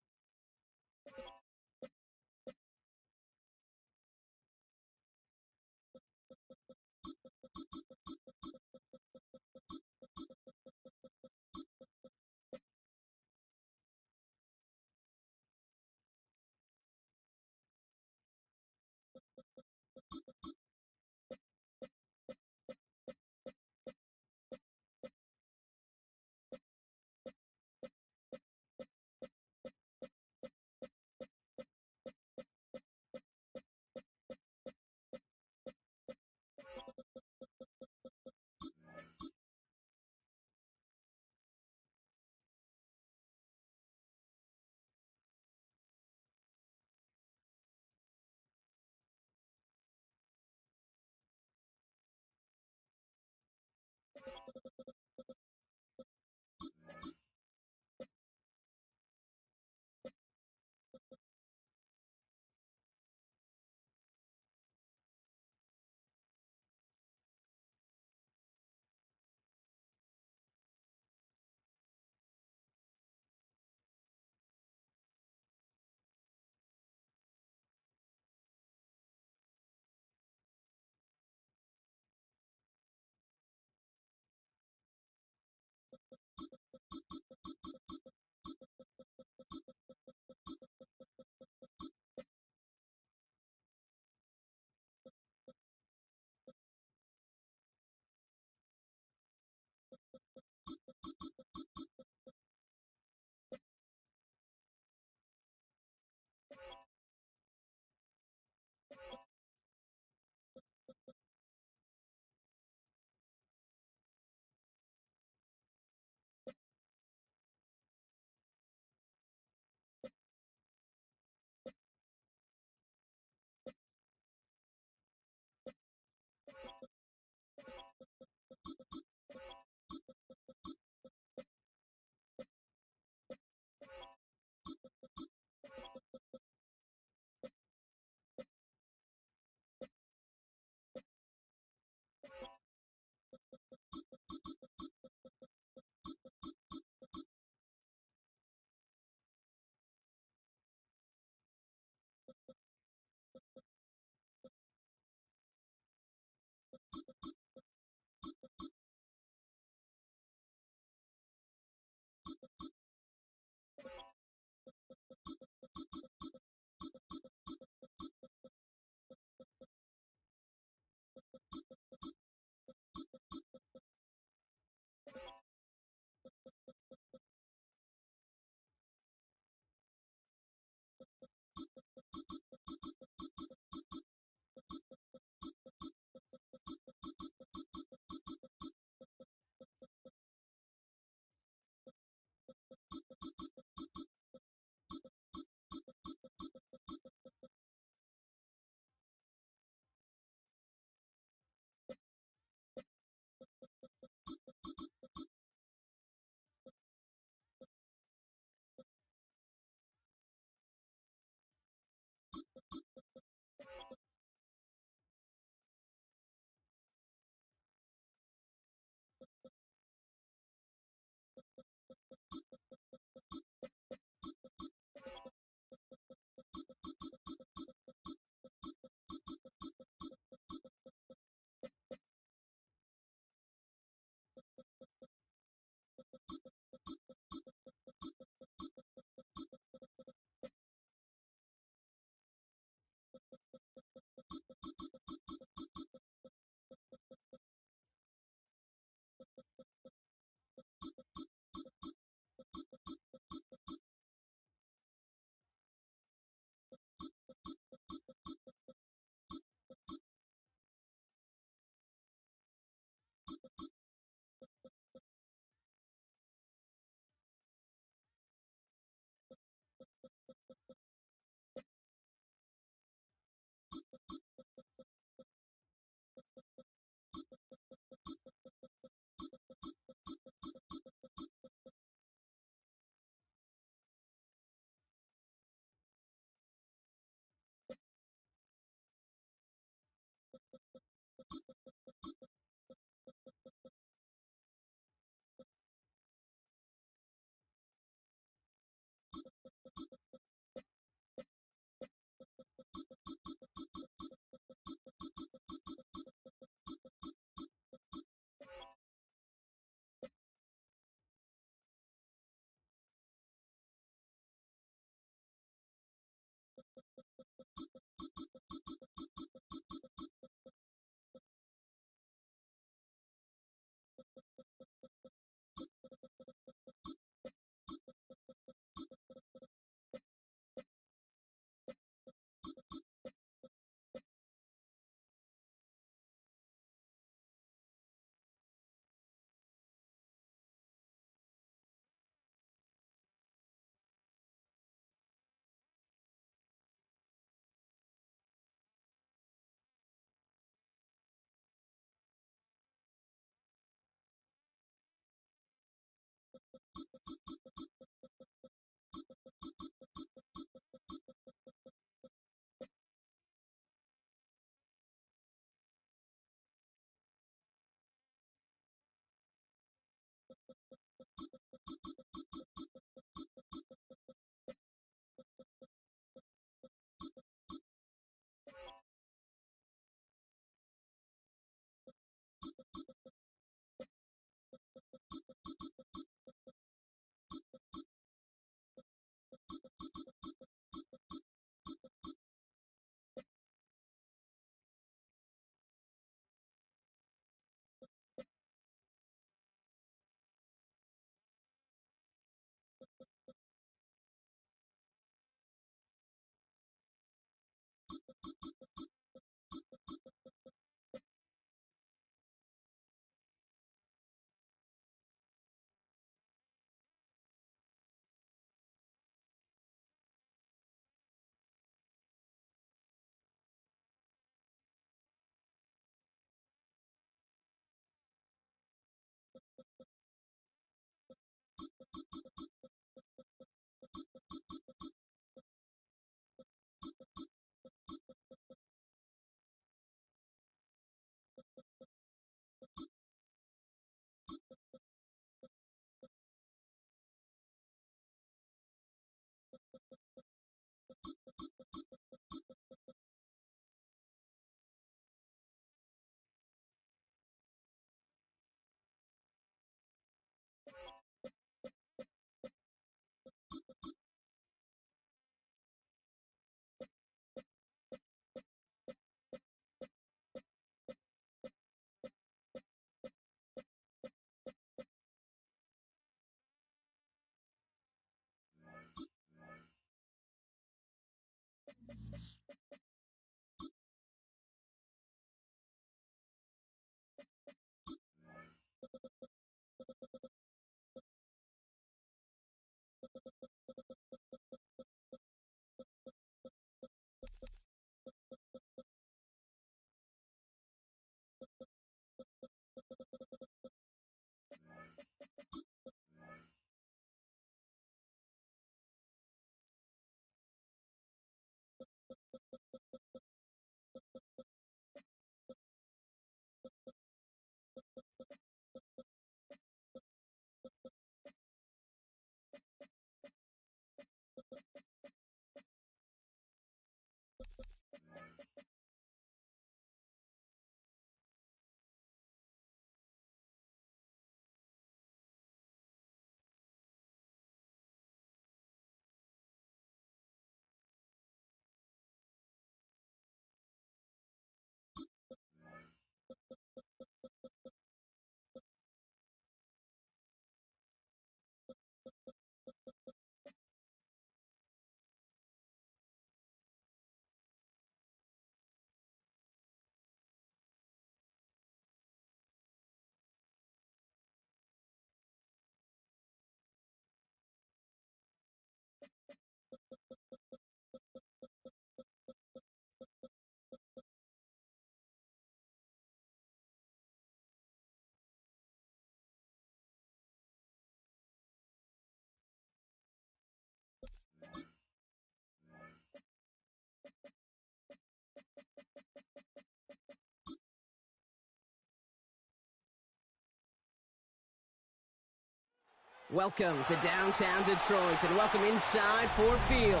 Welcome to downtown Detroit and welcome inside Ford Field.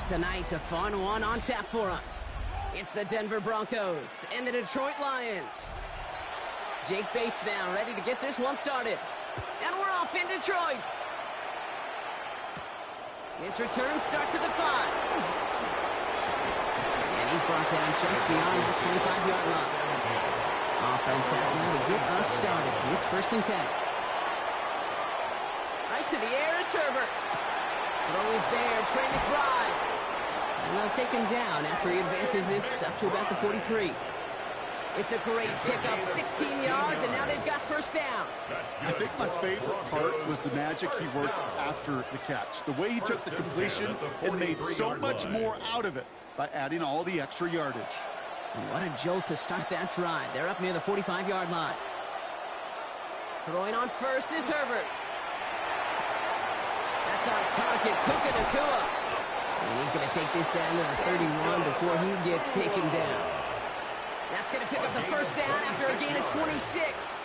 Tonight, a fun one on tap for us. It's the Denver Broncos and the Detroit Lions. Jake Bates now ready to get this one started. And we're off in Detroit. His return starts to the 5. And he's brought down just beyond the 25-yard line. Offense out now to get us started. It's 1st and 10. Right to the air is Herbert. Throw is there, Trey McBride. And they'll take him down after he advances this up to about the 43. It's a great pickup, 16 yards, and now they've got 1st down. I think my favorite part was the magic he worked after the catch. The way he took the completion and made so much more out of it by adding all the extra yardage. And what a jolt to start that drive. They're up near the 45-yard line. Throwing on 1st is Herbert. That's our target, Puka Nacua. And he's going to take this down to the 31 before he gets taken down. That's going to pick up the 1st down after a gain of 26.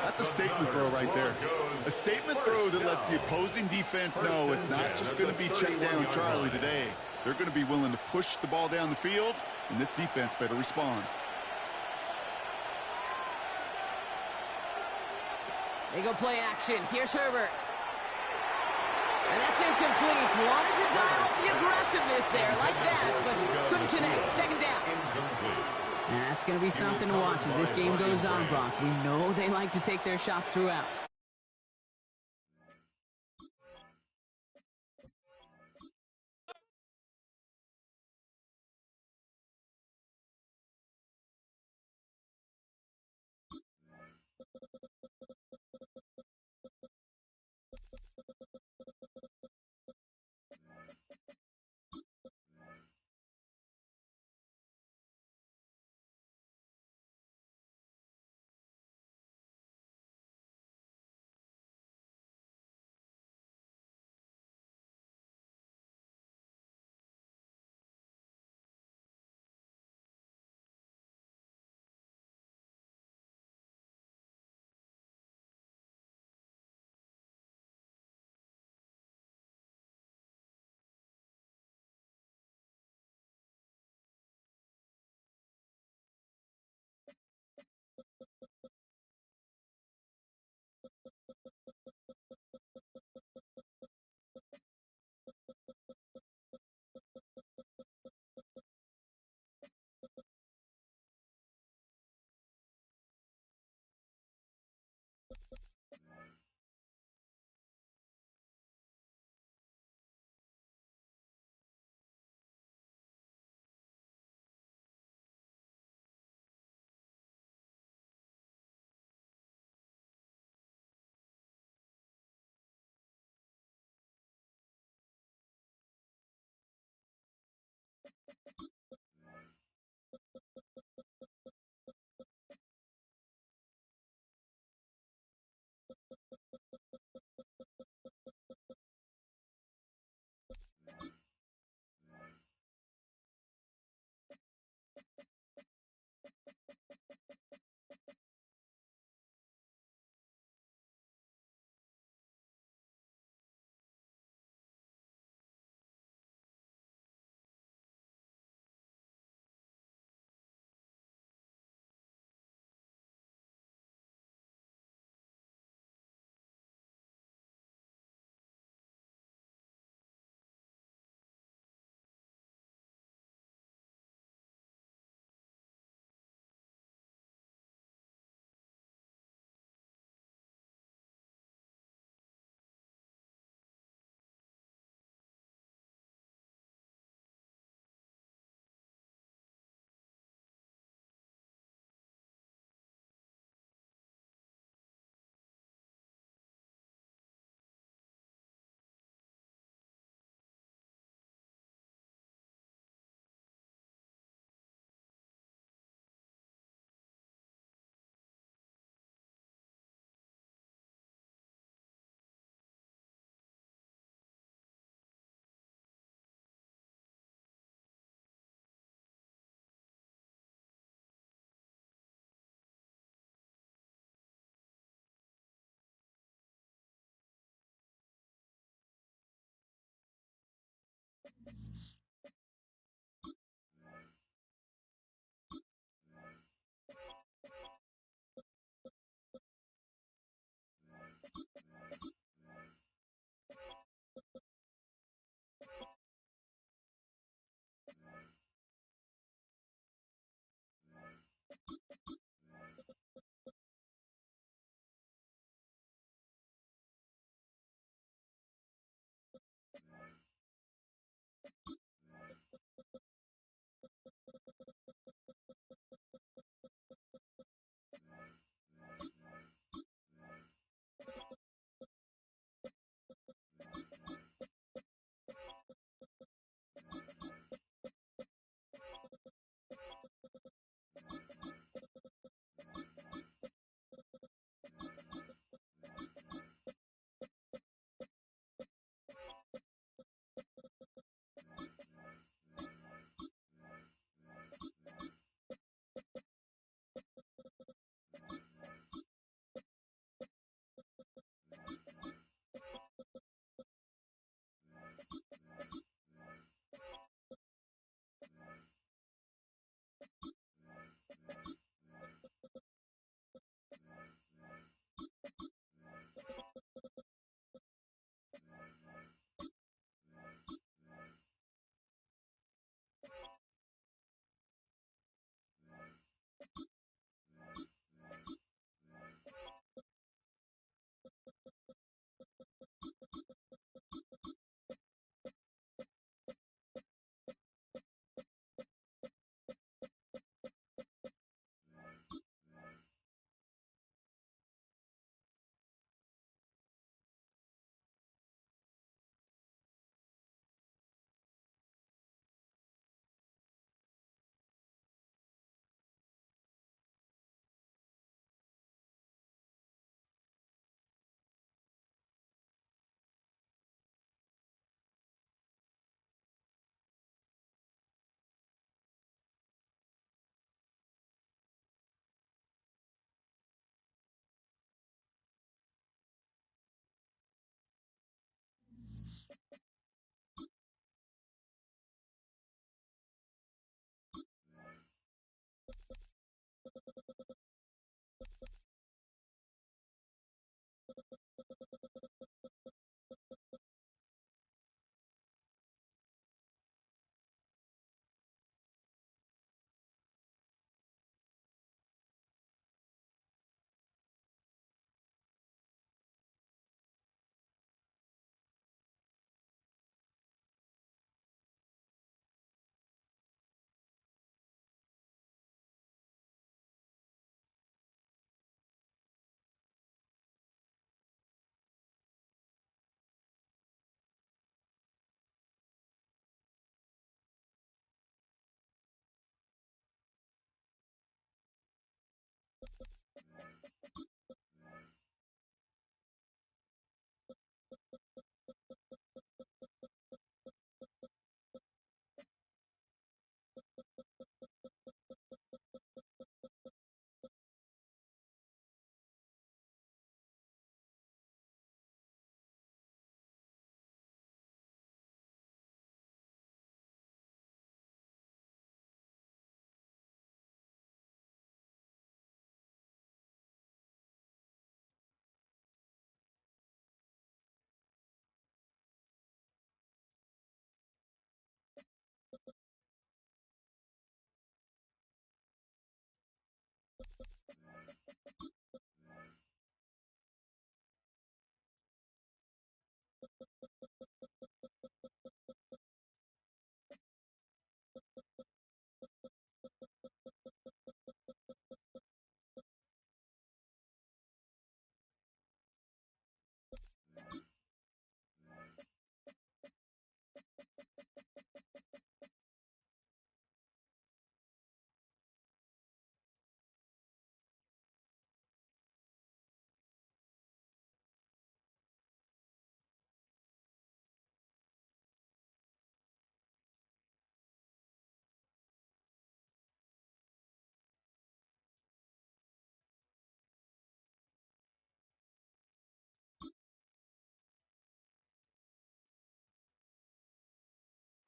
That's a statement throw right there. A statement throw that lets the opposing defense know it's not just going to be check down Charlie today. They're going to be willing to push the ball down the field, and this defense better respond. They go play action. Here's Herbert. And that's incomplete. Wanted to dial up the aggressiveness there like that, but couldn't connect. 2nd down. And that's going to be something to watch as this game goes on, Brock. We know they like to take their shots throughout.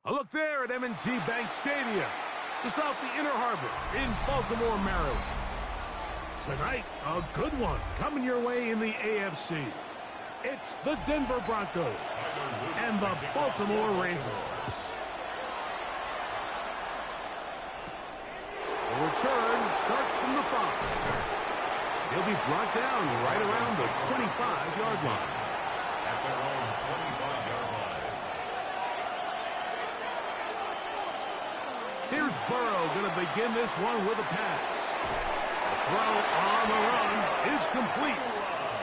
A look there at M&T Bank Stadium, just off the Inner Harbor in Baltimore, Maryland. Tonight, a good one coming your way in the AFC. It's the Denver Broncos and the Baltimore Ravens. The return starts from the 5. He'll be brought down right around the 25-yard line. At their own 25-yard line. Here's Burrow going to begin this one with a pass. The throw on the run is complete.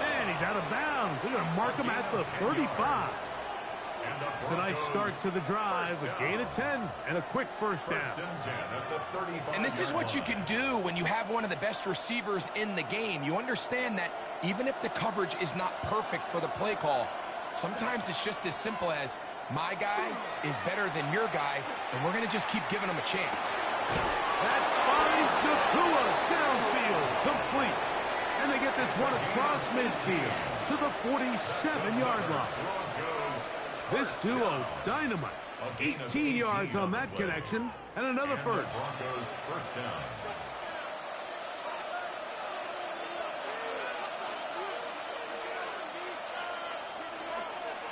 And he's out of bounds. They're going to mark him at the 35. It's a nice start to the drive, a gain of 10, and a quick first down. And this is what you can do when you have one of the best receivers in the game. You understand that even if the coverage is not perfect for the play call, sometimes it's just as simple as, my guy is better than your guy, and we're going to just keep giving him a chance. That finds Nakua downfield, complete. And they get this one across midfield to the 47-yard line. This duo, dynamite. 18 yards on that connection, and another first. Broncos first down.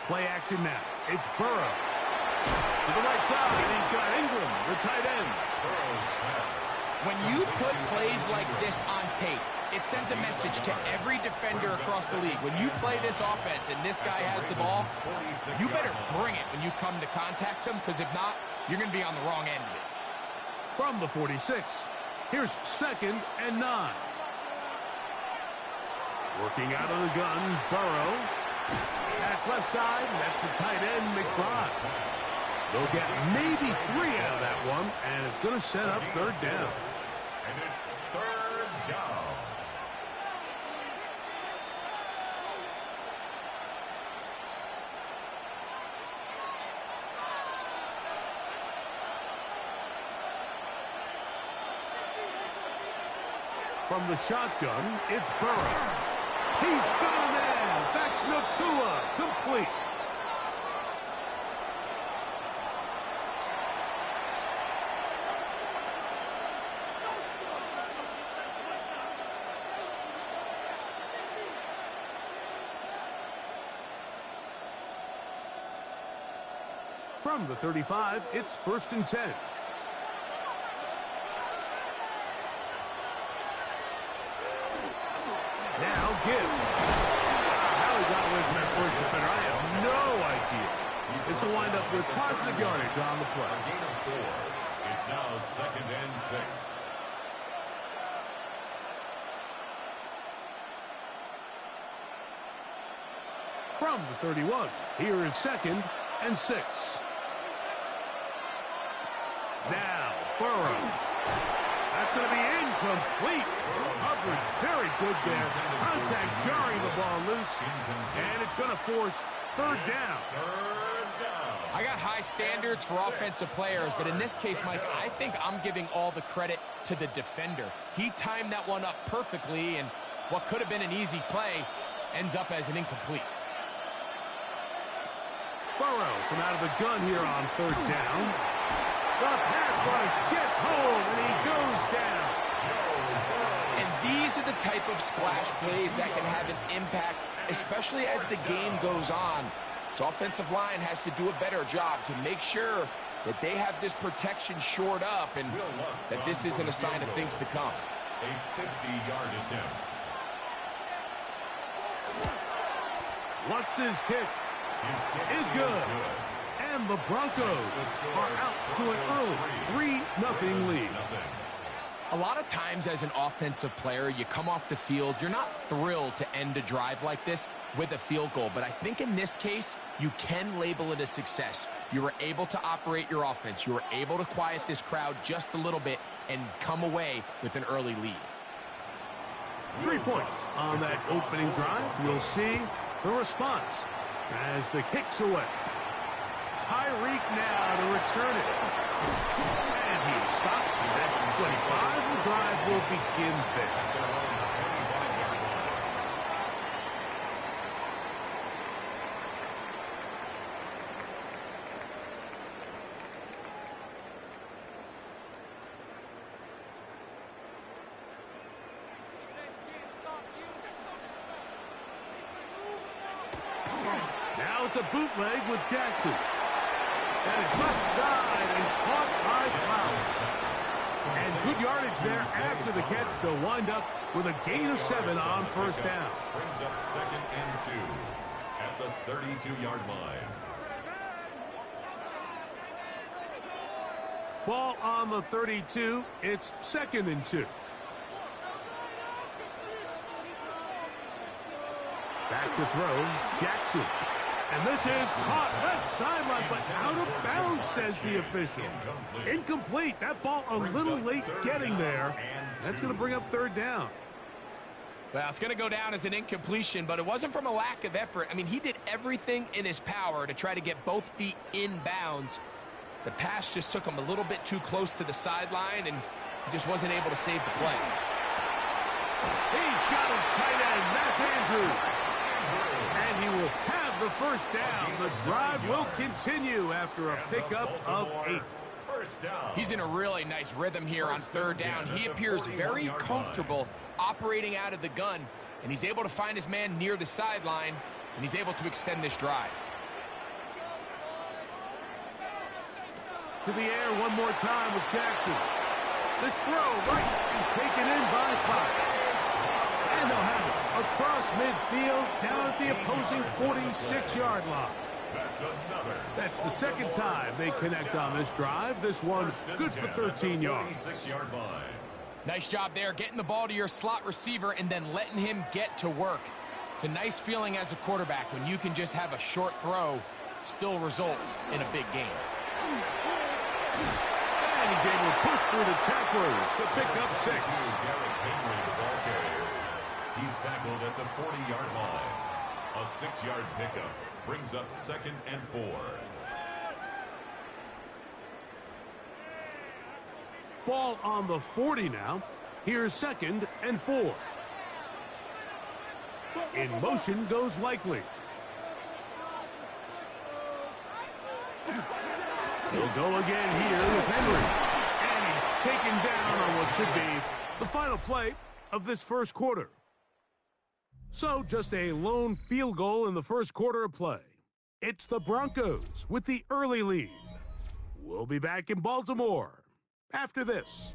Play action now. It's Burrow. To the right side, and he's got Ingram, the tight end. Burrow's pass. When you put plays like this on tape, it sends a message to every defender across the league. When you play this offense and this guy has the ball, you better bring it when you come to contact him, because if not, you're going to be on the wrong end of it. From the 46, here's 2nd and 9. Working out of the gun, Burrow. At left side, that's the tight end, McBride. They'll get maybe 3 out of that one, and it's going to set up 3rd down. And it's 3rd down. From the shotgun, it's Burrow. He's got a man. That's Nakua, complete. From the 35, it's 1st and 10. Now Gibbs. How he got away from that first defender, I have no idea. This will wind up with positive yardage on the play. Gain of 4. It's now 2nd and 6. From the 31, here is 2nd and 6. Now, Burrow. That's going to be incomplete. Coverage very good there. Contact jarring the ball loose. And it's going to force 3rd down. I got high standards for offensive players, but in this case, Mike, I think I'm giving all the credit to the defender. He timed that one up perfectly, and what could have been an easy play ends up as an incomplete. Burrow from out of the gun here on 3rd down. The pass rush gets home, and he goes down. And these are the type of splash plays that can have an impact, especially as the game goes on. So offensive line has to do a better job to make sure that they have this protection shored up and that this isn't a sign of things to come. A 50-yard attempt. What's his kick? Is good. And the Broncos are out to an early 3-0 lead. A lot of times as an offensive player, you come off the field, you're not thrilled to end a drive like this with a field goal. But I think in this case, you can label it a success. You were able to operate your offense. You were able to quiet this crowd just a little bit and come away with an early lead. 3 points on that opening drive. We'll see the response as the kick's away. Tyreek now to return it. And he stopped at 25. The drive will begin there. Now it's a bootleg with Jackson. And it's left side and caught by Flowers. And good yardage there after the catch to wind up with a gain of 7 on 1st down. Brings up 2nd and 2 at the 32-yard line. Ball on the 32. It's 2nd and 2. Back to throw, Jackson. And this is caught left sideline, but out of bounds, says the official. Incomplete. That ball a little late getting there. That's going to bring up 3rd down. Well, it's going to go down as an incompletion, but it wasn't from a lack of effort. I mean, he did everything in his power to try to get both feet in bounds. The pass just took him a little bit too close to the sideline, and he just wasn't able to save the play. He's got his tight end. That's Andrews. And he will have the 1st down. The drive will continue after a pickup of 8. He's in a really nice rhythm here on 3rd down. He appears very comfortable operating out of the gun, and he's able to find his man near the sideline, and he's able to extend this drive. To the air one more time with Jackson. This throw right is taken in by Flowers. And they'll have it across midfield down at the opposing 46-yard line. That's the 2nd time they connect on this drive. This one's good for 13 yards. Nice job there, getting the ball to your slot receiver and then letting him get to work. It's a nice feeling as a quarterback when you can just have a short throw still result in a big game. And he's able to push through the tacklers to pick up 6. He's tackled at the 40-yard line. A 6-yard pickup brings up 2nd and 4. Ball on the 40 now. Here's 2nd and 4. In motion goes Likely. He'll go again here with Henry. And he's taken down on what should be the final play of this 1st quarter. So just a lone field goal in the 1st quarter of play. It's the Broncos with the early lead. We'll be back in Baltimore after this.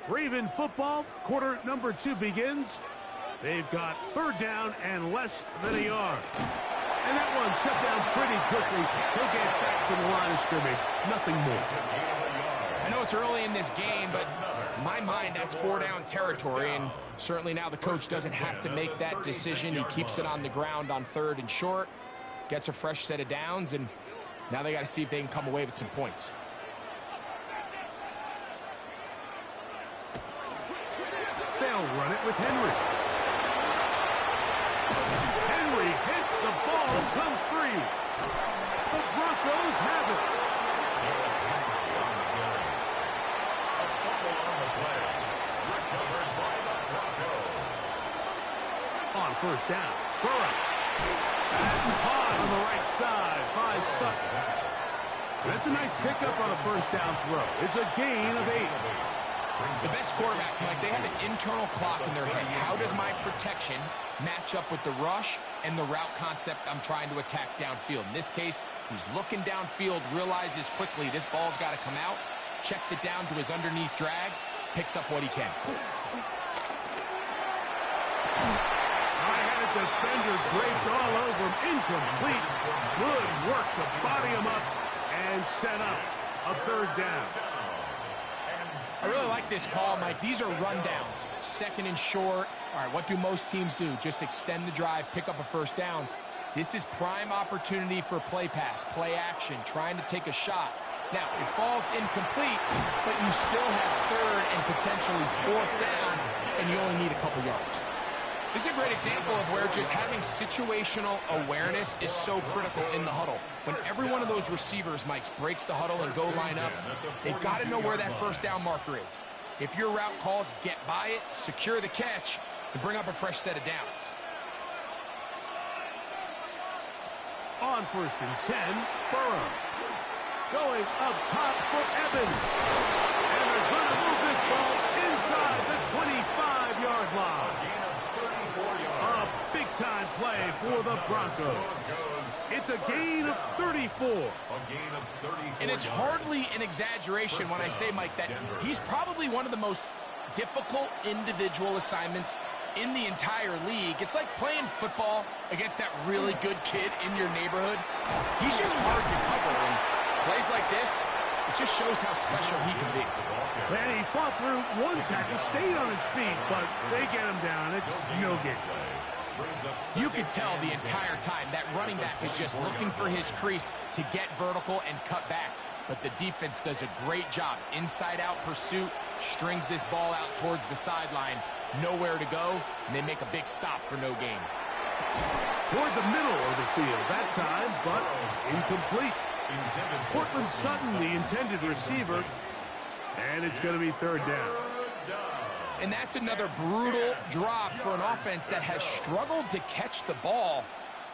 Raven football, quarter number 2 begins. They've got third down and less than a yard. And that one shut down pretty quickly. They'll get back to the line of scrimmage. Nothing more. I know it's early in this game, but in my mind, that's 4-down territory. And certainly now the coach doesn't have to make that decision. He keeps it on the ground on 3rd and short, gets a fresh set of downs, and now they got to see if they can come away with some points. They'll run it with Henry. Henry hit, the ball comes free. The Broncos have it. On first down, Burrow. And caught on the right side by Sutton. That's a nice pickup on a first down throw. It's a gain of 8. The best quarterbacks, Mike, they have an internal clock in their head. How does my protection match up with the rush and the route concept I'm trying to attack downfield? In this case, he's looking downfield, realizes quickly this ball's got to come out, checks it down to his underneath drag, picks up what he can. Defender draped all over him, incomplete. Good work to body him up and set up a third down. I really like this call, Mike. These are rundowns. 2nd and short. All right, what do most teams do? Just extend the drive, pick up a first down. This is prime opportunity for play pass, play action, trying to take a shot. Now, it falls incomplete, but you still have 3rd and potentially 4th down, and you only need a couple yards. This is a great example of where just having situational awareness is so critical in the huddle. When every one of those receivers, Mike, breaks the huddle and go line up, they've got to know where that first down marker is. If your route calls, get by it, secure the catch, and bring up a fresh set of downs. On 1st and 10, Burrow. Going up top for Evans. And they're going to move this ball inside the 25-yard line. A big-time play for the Broncos. It's a gain of 34. And it's hardly an exaggeration when I say, Mike, that he's probably one of the most difficult individual assignments in the entire league. It's like playing football against that really good kid in your neighborhood. He's just hard to cover, and plays like this, it just shows how special he can be. And he fought through one tackle, stayed on his feet, but they get him down. It's no gain. You could tell the entire time that running back is just looking for his crease to get vertical and cut back. But the defense does a great job. Inside-out pursuit, strings this ball out towards the sideline. Nowhere to go, and they make a big stop for no gain. Toward the middle of the field that time, but incomplete. Cortland Sutton, the intended receiver, and it's going to be 3rd down. And that's another brutal drop for an offense that has struggled to catch the ball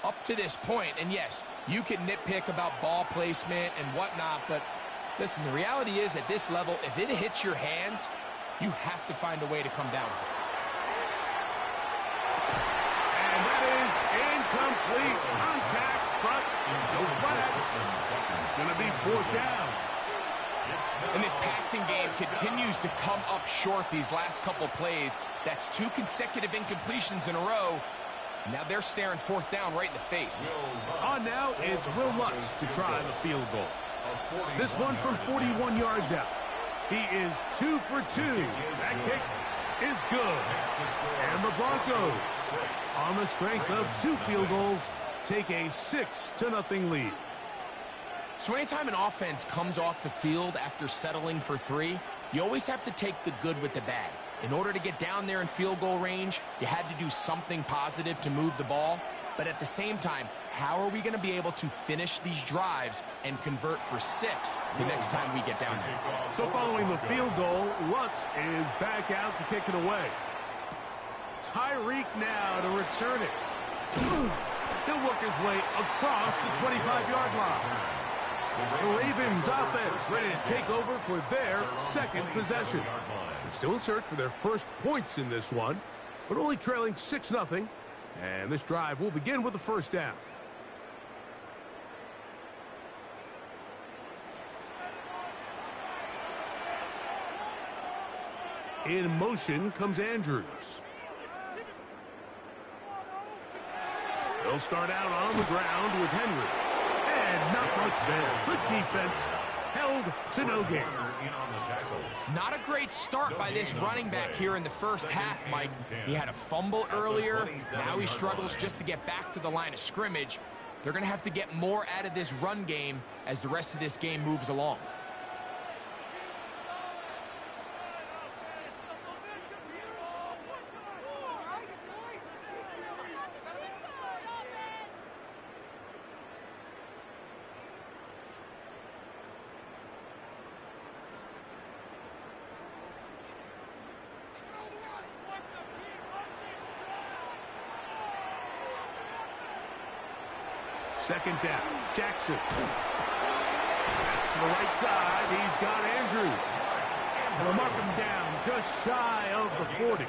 up to this point. And yes, you can nitpick about ball placement and whatnot, but listen, the reality is at this level, if it hits your hands, you have to find a way to come down. And that is incomplete. Contact, but no flags. It's going to be 4th down. And this passing game continues to come up short these last couple plays. That's 2 consecutive incompletions in a row. Now they're staring 4th down right in the face. On now, it's Will Lutz to try the field goal. This one from 41 yards out. He is 2 for 2. That kick is good. And the Broncos, on the strength of 2 field goals, take a 6-0 lead. So anytime an offense comes off the field after settling for 3, you always have to take the good with the bad. In order to get down there in field goal range, you had to do something positive to move the ball. But at the same time, how are we going to be able to finish these drives and convert for 6 the next time we get down there? So following the field goal, Lutz is back out to kick it away. Tyreek now to return it. He'll work his way across the 25-yard line. The Ravens offense ready to take over for their 2nd possession. They're still in search for their first points in this one, but only trailing 6-0 And this drive will begin with a first down. In motion comes Andrews. They'll start out on the ground with Henry. And not much there. Good defense. Held to no gain. Not a great start by this running back here in the first half, Mike. He had a fumble earlier. Now he struggles just to get back to the line of scrimmage. They're going to have to get more out of this run game as the rest of this game moves along. Second down, Jackson. That's to the right side. He's got Andrews. And they'll mark him down just shy of the 40.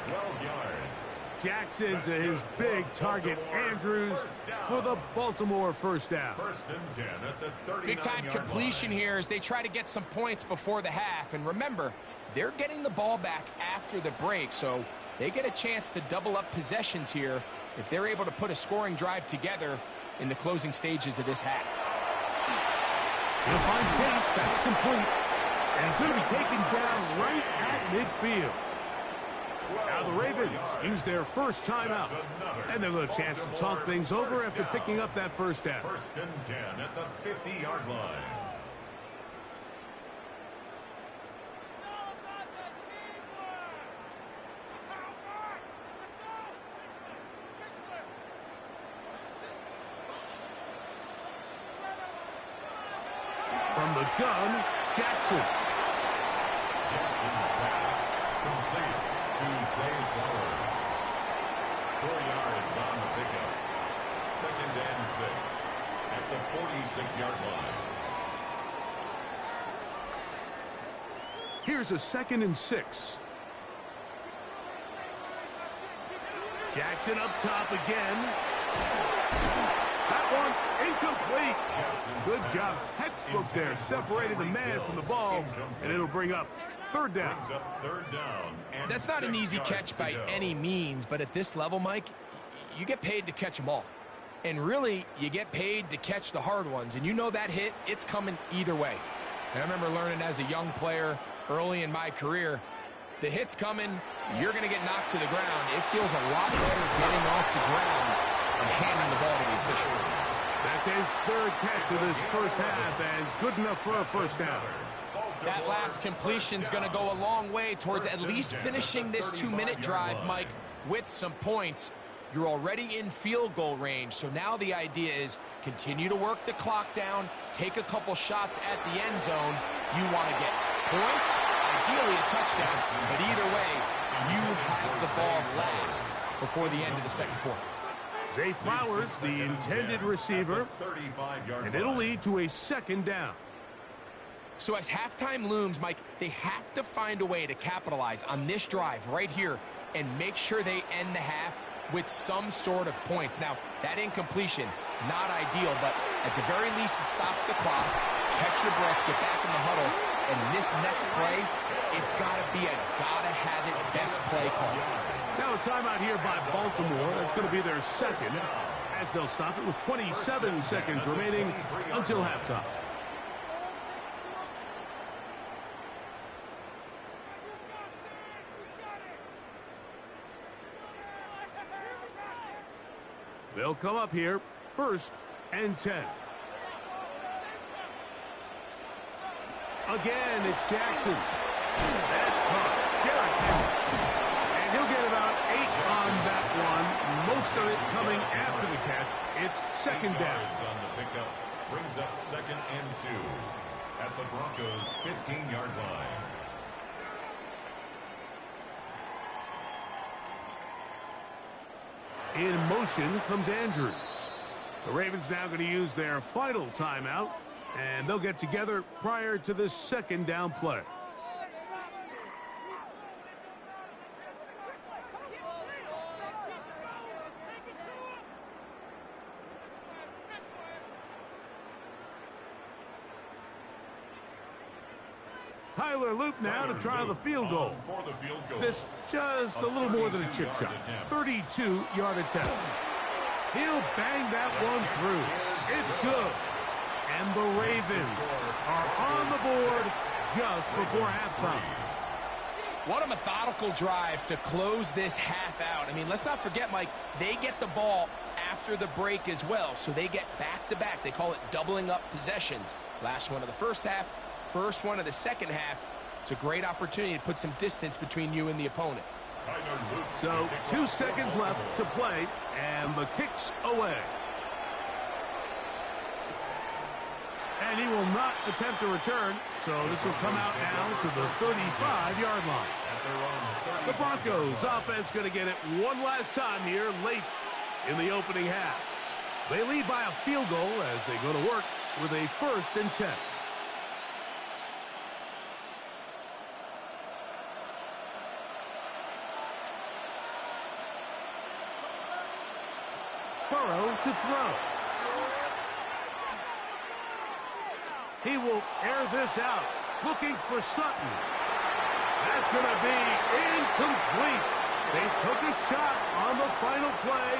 Jackson to his big target, Andrews, for the Baltimore first down. Big-time completion here as they try to get some points before the half. And remember, they're getting the ball back after the break, so they get a chance to double up possessions here if they're able to put a scoring drive together in the closing stages of this half. He'll find Chase. That's complete. And he's going to be taken down right at midfield. Now the Ravens use their first timeout. And they'll get a chance to talk things over after picking up that first down. First and 10 at the 50-yard line. From the gun, Jackson. Jackson's pass complete to Zay Flowers. 4 yards on the pickup. Second and 6 at the 46-yard line. Here's a 2nd and 6. Jackson up top again. That one incomplete. Good job. Textbook there, separating the man from the ball, and it'll bring up third down. That's not an easy catch by any means, but at this level, Mike, you get paid to catch them all. And really, you get paid to catch the hard ones. And you know that hit, it's coming either way. And I remember learning as a young player early in my career, the hit's coming, you're going to get knocked to the ground. It feels a lot better getting off the ground and handing the ball to the official. That's his third catch of this first half, and good enough for a first down. That last completion's going to go a long way towards at least finishing this 2-minute drive, Mike, with some points. You're already in field goal range, so now the idea is continue to work the clock down, take a couple shots at the end zone. You want to get points, ideally a touchdown, but either way, you have the ball last before the end of the second quarter. Zay Flowers, the intended receiver, and it'll lead to a second down. So as halftime looms, Mike, they have to find a way to capitalize on this drive right here and make sure they end the half with some sort of points. Now, that incompletion, not ideal, but at the very least, it stops the clock. Catch your breath, get back in the huddle, and this next play, it's got to be a gotta-have-it best play call. Now a timeout here by Baltimore. That's going to be their second, as they'll stop it with 27 seconds remaining until halftime. They'll come up here, 1st and 10. Again, it's Jackson. That's caught. Derrick Henry. And he'll get about 8 on that one. Most of it coming after the catch. It's second down. On the pickup brings up 2nd and 2 at the Broncos' 15-yard line. In motion comes Andrews. The Ravens now going to use their final timeout, and they'll get together prior to this second down play. Tyler Loop now to try the field goal. This just a little more than a chip shot. 32-yard attempt. He'll bang that one through. It's good. And the Ravens are on the board just before halftime. What a methodical drive to close this half out. I mean, let's not forget, Mike, they get the ball after the break as well, so they get back-to-back. They call it doubling up possessions. Last one of the first half, first one of the second half. It's a great opportunity to put some distance between you and the opponent. So 2 seconds left to play, and the kick's away. And he will not attempt to return, so this will come out now to the 35-yard line. The Broncos offense going to get it one last time here late in the opening half. They lead by a field goal as they go to work with a 1st and 10. Burrow to throw. He will air this out, looking for Sutton. That's going to be incomplete. They took a shot on the final play.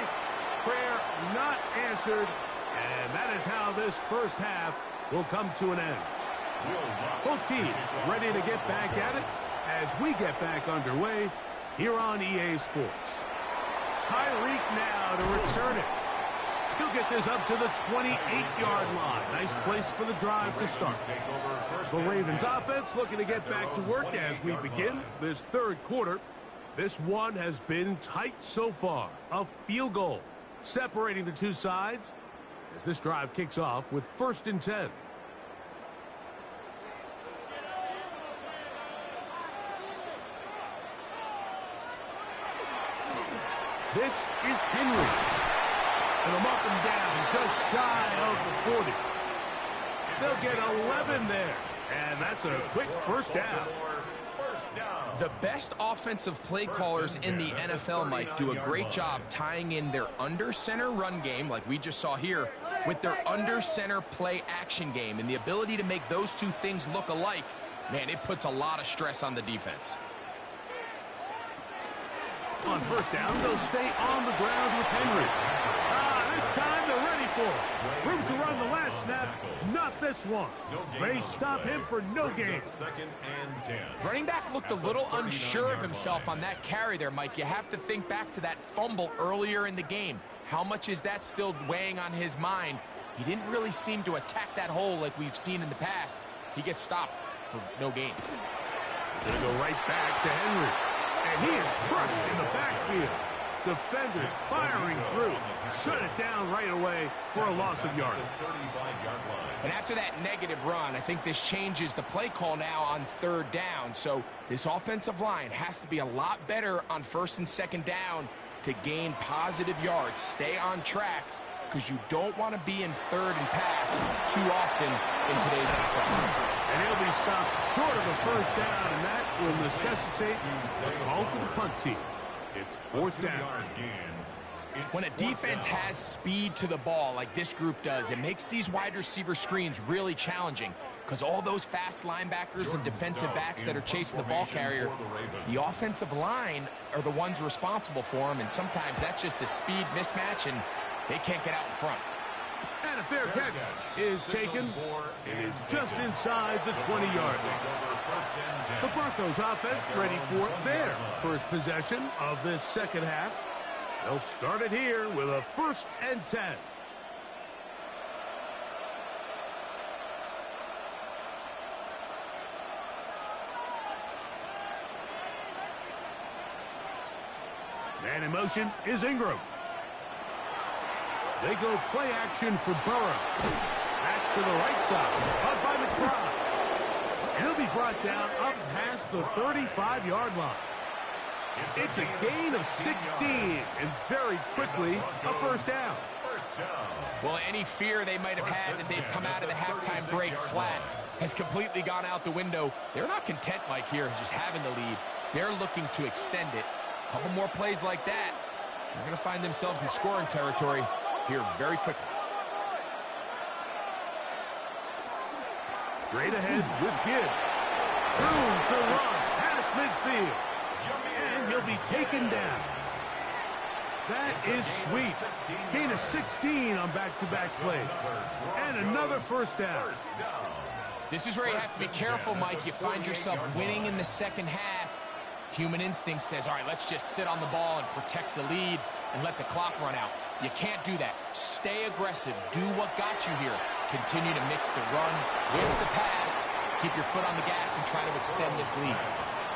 Prayer not answered, and that is how this first half will come to an end. Both teams ready to get back at it as we get back underway here on EA Sports. Tyreek now to return it. He'll get this up to the 28-yard line. Nice place for the drive to start. The Ravens offense looking to get back to work as we begin this third quarter. This one has been tight so far. A field goal separating the two sides as this drive kicks off with 1st and 10. This is Henry. And they'll mark him down just shy of the 40. They'll get 11 there. And that's a quick first down. The best offensive play callers in the NFL, Mike, do a great job tying in their under-center run game, like we just saw here, with their under-center play action game. And the ability to make those two things look alike, man, it puts a lot of stress on the defense. On first down, they'll stay on the ground with Henry. This time they're ready for it. Room to run the last snap, not this one. They stop him for no gain. Running back looked a little unsure of himself on that carry there, Mike. You have to think back to that fumble earlier in the game. How much is that still weighing on his mind? He didn't really seem to attack that hole like we've seen in the past. He gets stopped for no gain. They're going to go right back to Henry. And he is crushed in the backfield. Defenders firing through. Shut it down right away for a loss of yardage. And after that negative run, I think this changes the play call now on 3rd down. So this offensive line has to be a lot better on 1st and 2nd down to gain positive yards. Stay on track because you don't want to be in 3rd and pass too often in today's NFL. And he'll be stopped short of a 1st down, and that will necessitate a call to the punt team. It's 4th down. When a defense has speed to the ball like this group does, it makes these wide receiver screens really challenging because all those fast linebackers and defensive backs that are chasing the ball carrier, the offensive line are the ones responsible for them, and sometimes that's just a speed mismatch, and they can't get out in front. And a fair catch is taken. It is just inside the 20-yard line. The Broncos offense ready for their first possession of this second half. They'll start it here with a 1st and 10. Man in motion is Ingram. They go play action for Burrow. Back to the right side. Caught by McBride. And he'll be brought down up past the 35-yard line. It's a gain of 16, and very quickly, a 1st down. Well, any fear they might have had that they'd come out of the halftime break flat has completely gone out the window. They're not content, Mike, here, just having the lead. They're looking to extend it. A couple more plays like that, they're going to find themselves in scoring territory here very quickly. Straight ahead with Gibbs. room to run past midfield. And he'll be taken down. That is sweet. Gain of 16 on back-to-back plays. And another first down. This is where you have to be careful, Mike. You find yourself winning in the second half. Human instinct says, all right, let's just sit on the ball and protect the lead and let the clock run out. You can't do that. Stay aggressive. Do what got you here. Continue to mix the run with the pass. Keep your foot on the gas and try to extend this lead.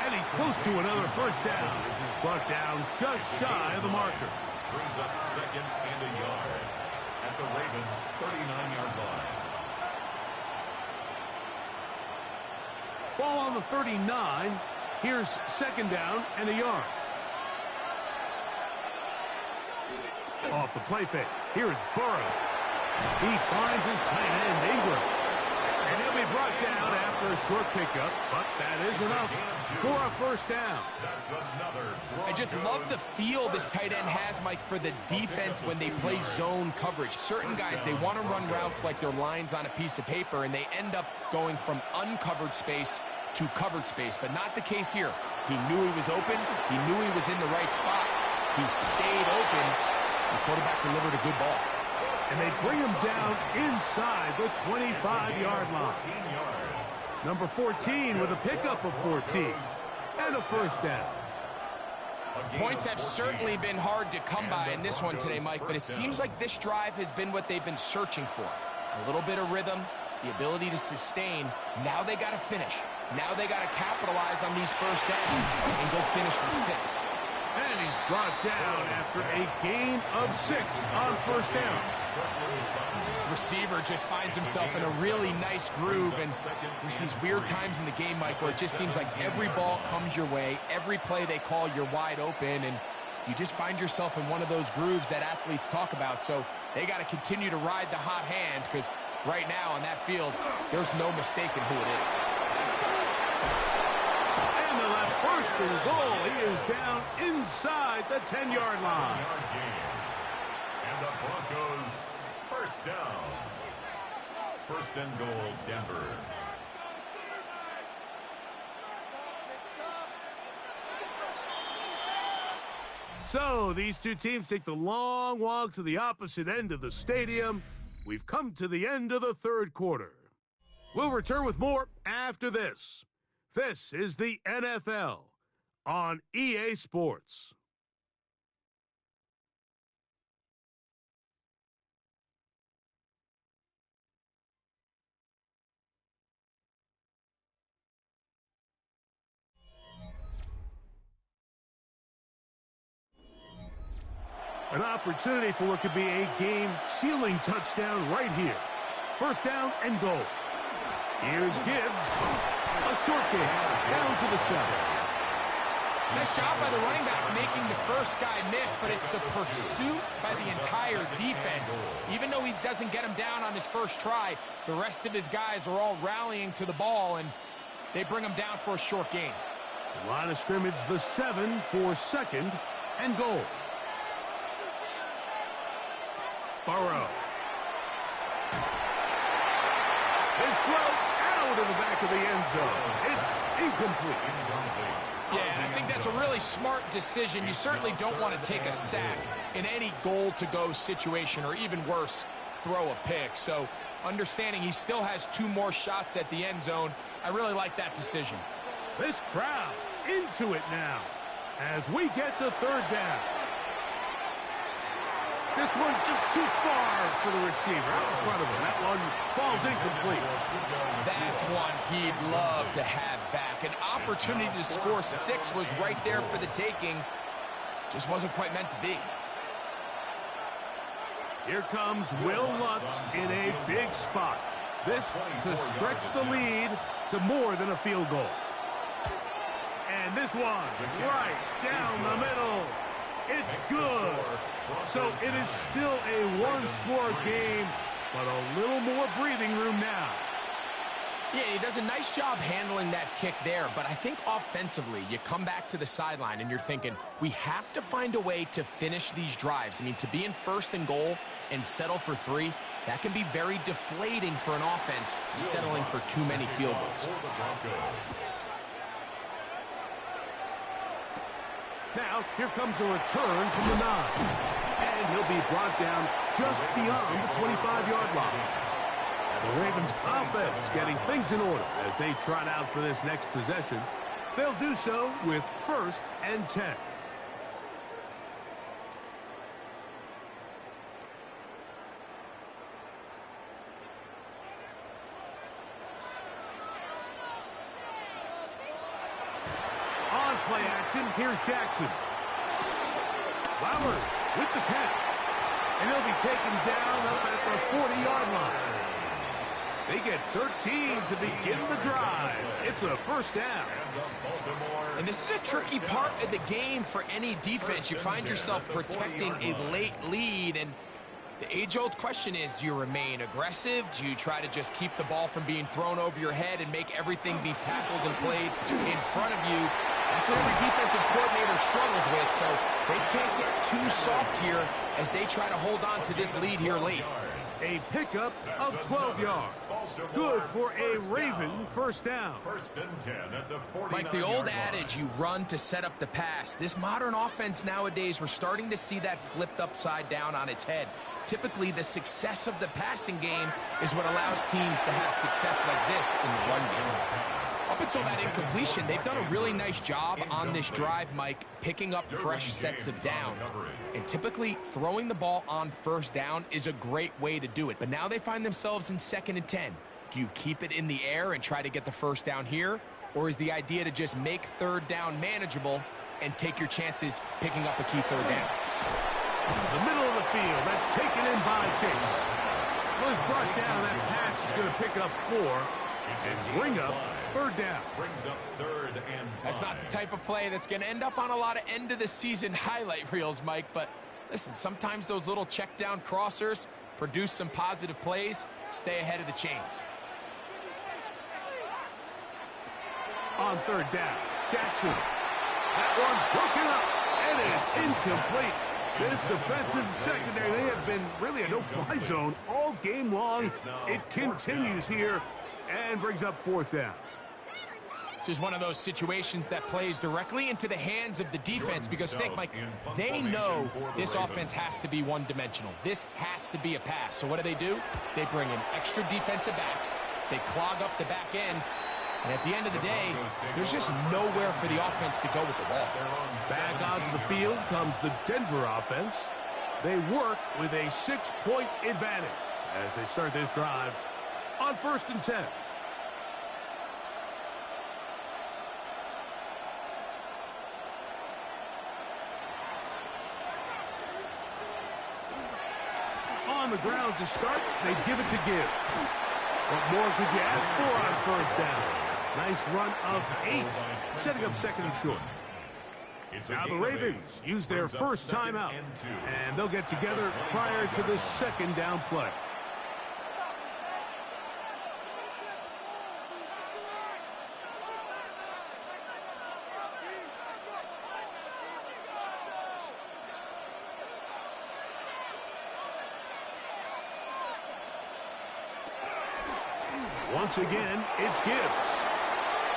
And he's close to another first down. This is brought down just shy of the marker. Brings up second and a yard at the Ravens' 39-yard line. Ball on the 39. Here's second down and a yard. Off the play fake. Here's Burrow. He finds his tight end, Ingram. And he'll be brought down after a short pickup, but that is enough for a first down. I just love the feel this tight end has, Mike, for the defense when they play zone coverage. Certain guys, they want to run routes like they're lines on a piece of paper, and they end up going from uncovered space to covered space, but not the case here. He knew he was open. He knew he was in the right spot. He stayed open. The quarterback delivered a good ball. And they bring him down inside the 25-yard line. Number 14 with a pickup of 14 and a first down. Points have certainly been hard to come by in this one today, Mike, but it seems like this drive has been what they've been searching for. A little bit of rhythm, the ability to sustain. Now they got to finish. Now they got to capitalize on these first downs and go finish with 6. And he's brought down after a gain of 6 on first down. Receiver just finds himself in a really nice groove, and there's these weird times in the game, Mike, where it just seems like every ball comes your way. Every play they call, you're wide open, and you just find yourself in one of those grooves that athletes talk about. So they got to continue to ride the hot hand, because right now on that field, there's no mistaking who it is. And the left first and goal. He is down inside the 10-yard line. And the Broncos first down. First and goal, Denver. So these two teams take the long walk to the opposite end of the stadium. We've come to the end of the third quarter. We'll return with more after this. This is the NFL on EA Sports. An opportunity for what could be a game-sealing touchdown right here. First down and goal. Here's Gibbs. A short game down to the 7. Nice job by the running back making the first guy miss, but it's the pursuit by the entire defense. Even though he doesn't get him down on his first try, the rest of his guys are all rallying to the ball, and they bring him down for a short gain. The line of scrimmage, the 7 for second and goal. Burrow. His throw out of the back of the end zone. It's incomplete. Yeah, I think that's a really smart decision. You certainly don't want to take a sack in any goal-to-go situation, or even worse, throw a pick. So understanding he still has 2 more shots at the end zone, I really like that decision. This crowd into it now as we get to third down. This one just too far for the receiver out in front of him. That one falls incomplete. That's one he'd love to have back. An opportunity to score 6 was right there for the taking. Just wasn't quite meant to be. Here comes Will Lutz in a big spot. This to stretch the lead to more than a field goal. And this one right down the middle. It's good. So it is still a one-score game, but a little more breathing room now. Yeah, he does a nice job handling that kick there, but I think offensively, you come back to the sideline and you're thinking, we have to find a way to finish these drives. I mean, to be in first and goal and settle for 3, that can be very deflating for an offense settling for too many field goals. Now, here comes a return from the 9. And he'll be brought down just beyond the 25-yard line. The Ravens offense getting things in order as they trot out for this next possession. They'll do so with 1st and 10. On play action, here's Jackson. Flowers with the catch. And he'll be taken down up at the 40-yard line. They get 13 to begin the drive. It's a 1st down. And this is a tricky part of the game for any defense. You find yourself protecting a late lead, and the age-old question is, do you remain aggressive? Do you try to just keep the ball from being thrown over your head and make everything be tackled and played in front of you? That's what every defensive coordinator struggles with, so they can't get too soft here as they try to hold on to this lead here late. A pickup of 12 yards. Good for a Raven 1st down. 1st and 10 at the 49-yard Like the old adage, you run to set up the pass. This modern offense nowadays, we're starting to see that flipped upside down on its head. Typically, the success of the passing game is what allows teams to have success like this in the run game. Up until that incompletion, they've done a really nice job on this drive, Mike, picking up fresh sets of downs. And typically, throwing the ball on 1st down is a great way to do it. But now they find themselves in 2nd and 10. Do you keep it in the air and try to get the 1st down here? Or is the idea to just make 3rd down manageable and take your chances picking up a key 3rd down? The middle of the field, that's taken in by Chase. Was brought down, that pass is going to pick up 4 and bring up 3rd down. Brings up 3rd and 5. That's not the type of play that's going to end up on a lot of end-of-the-season highlight reels, Mike. But listen, sometimes those little check-down crossers produce some positive plays. Stay ahead of the chains. On 3rd down, Jackson. That one broken up, and it is incomplete. This defensive secondary, they have been really a no-fly zone all game long. It continues here and brings up 4th down. This is one of those situations that plays directly into the hands of the defense because think, Mike, they know this offense has to be one-dimensional. This has to be a pass. So what do? They bring in extra defensive backs. They clog up the back end. And at the end of the day, there's just nowhere for the offense to go with the ball. Back onto the field comes the Denver offense. They work with a 6-point advantage as they start this drive on 1st and 10. On the ground to start, they give it to Gibbs. What more could you ask for on 1st down? Nice run of 8, setting up 2nd and short. Now the Ravens use their 1st timeout, and they'll get together prior to the 2nd down play. Once again, it's Gibbs.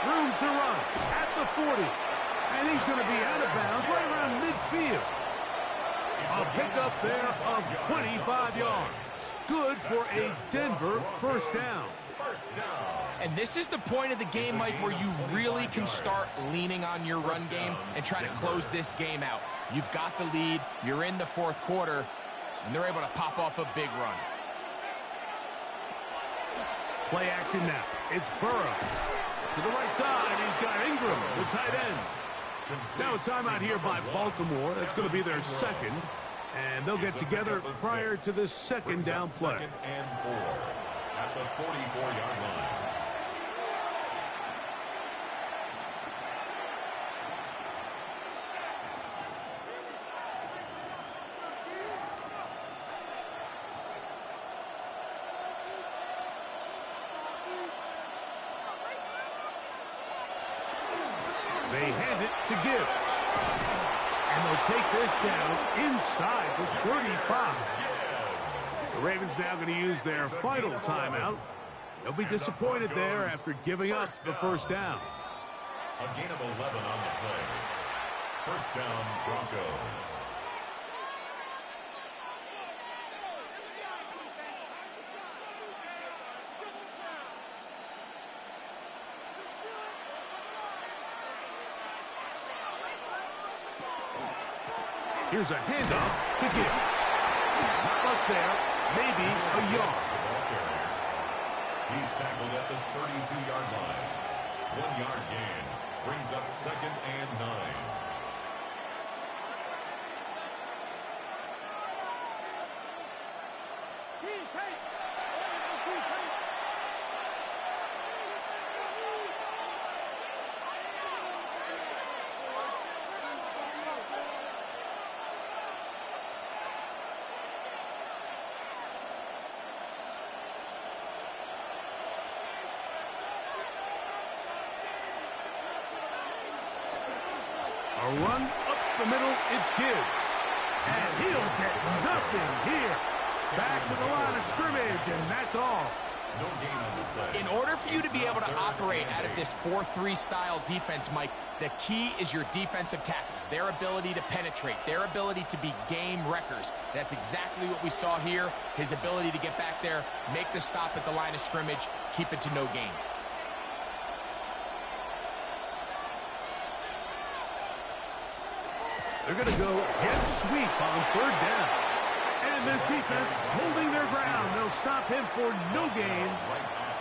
Room to run at the 40. And he's going to be out of bounds right around midfield. A pickup there of 25 yards. Good for a Denver 1st down. And this is the point of the game, Mike, where you really can start leaning on your run game and try to close this game out. You've got the lead. You're in the 4th quarter, and they're able to pop off a big run. Play action now. It's Burrow. To the right side, he's got Ingram, the tight ends. Now a timeout here by Baltimore. That's going to be their 2nd. And they'll get together prior to the 2nd down play. 2nd and 4 at the 44-yard line. They hand it to Gibbs. And they'll take this down inside the 35. The Ravens now going to use their final timeout. They'll be disappointed there after giving up the 1st down. A gain of 11 on the play. First down, Broncos. Here's a handoff to Gibbs. Not much there. Maybe a yard. He's tackled at the 32-yard line. 1-yard gain. Brings up 2nd and 9. A run up the middle, it's Gibbs. And he'll get nothing here. Back to the line of scrimmage, and that's all. No gain on the play. In order for you to be able to operate out of this 4-3 style defense, Mike, the key is your defensive tackles, their ability to penetrate, their ability to be game wreckers. That's exactly what we saw here. His ability to get back there, make the stop at the line of scrimmage, keep it to no gain. They're going to go jet sweep on 3rd down. And this defense holding their ground. They'll stop him for no gain.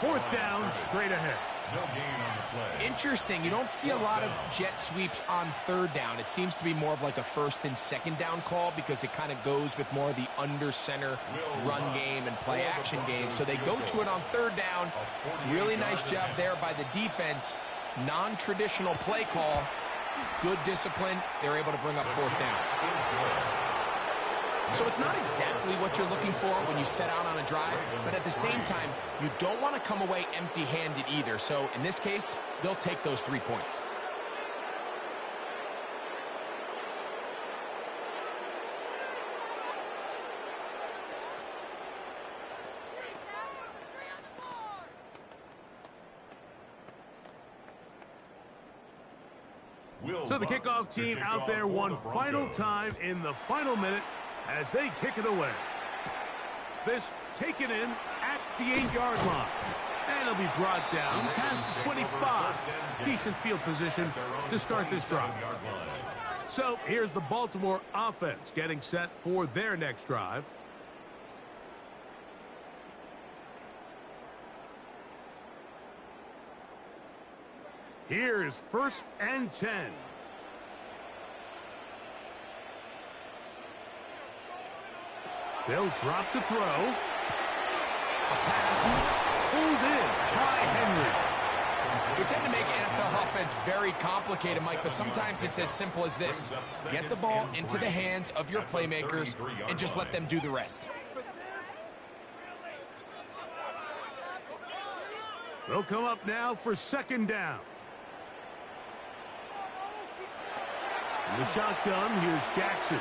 4th down, straight ahead. No gain on the play. Interesting. You don't see a lot of jet sweeps on 3rd down. It seems to be more of like a 1st and 2nd down call because it kind of goes with more of the under center run game and play action game. So they go to it on 3rd down. Really nice job there by the defense. Non-traditional play call. Good discipline. They're able to bring up 4th down. So it's not exactly what you're looking for when you set out on a drive, but at the same time, you don't want to come away empty-handed either. So in this case, they'll take those 3 points. So the kickoff team out there one final time in the final minute as they kick it away. This taken in at the 8-yard line. And it'll be brought down past the 25. Decent field position to start this drive. So here's the Baltimore offense getting set for their next drive. Here's 1st and 10. They'll drop to throw. A pass pulled in by Henry. We tend to make NFL offense very complicated, Mike, but sometimes it's as simple as this. Get the ball into the hands of your playmakers and just let them do the rest. They'll come up now for 2nd down. In the shotgun, here's Jackson.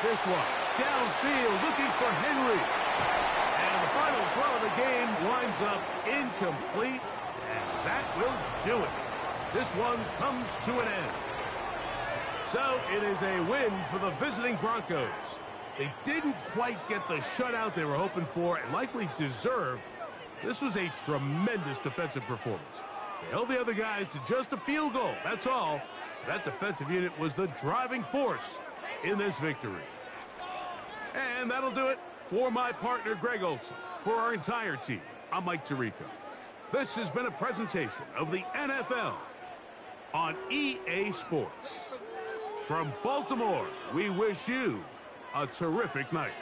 This one, downfield, looking for Henry. And the final throw of the game winds up incomplete, and that will do it. This one comes to an end. So it is a win for the visiting Broncos. They didn't quite get the shutout they were hoping for and likely deserved. This was a tremendous defensive performance. They held the other guys to just a field goal, that's all. That defensive unit was the driving force in this victory. And that'll do it for my partner, Greg Olson. For our entire team, I'm Mike Tirico. This has been a presentation of the NFL on EA Sports. From Baltimore, we wish you a terrific night.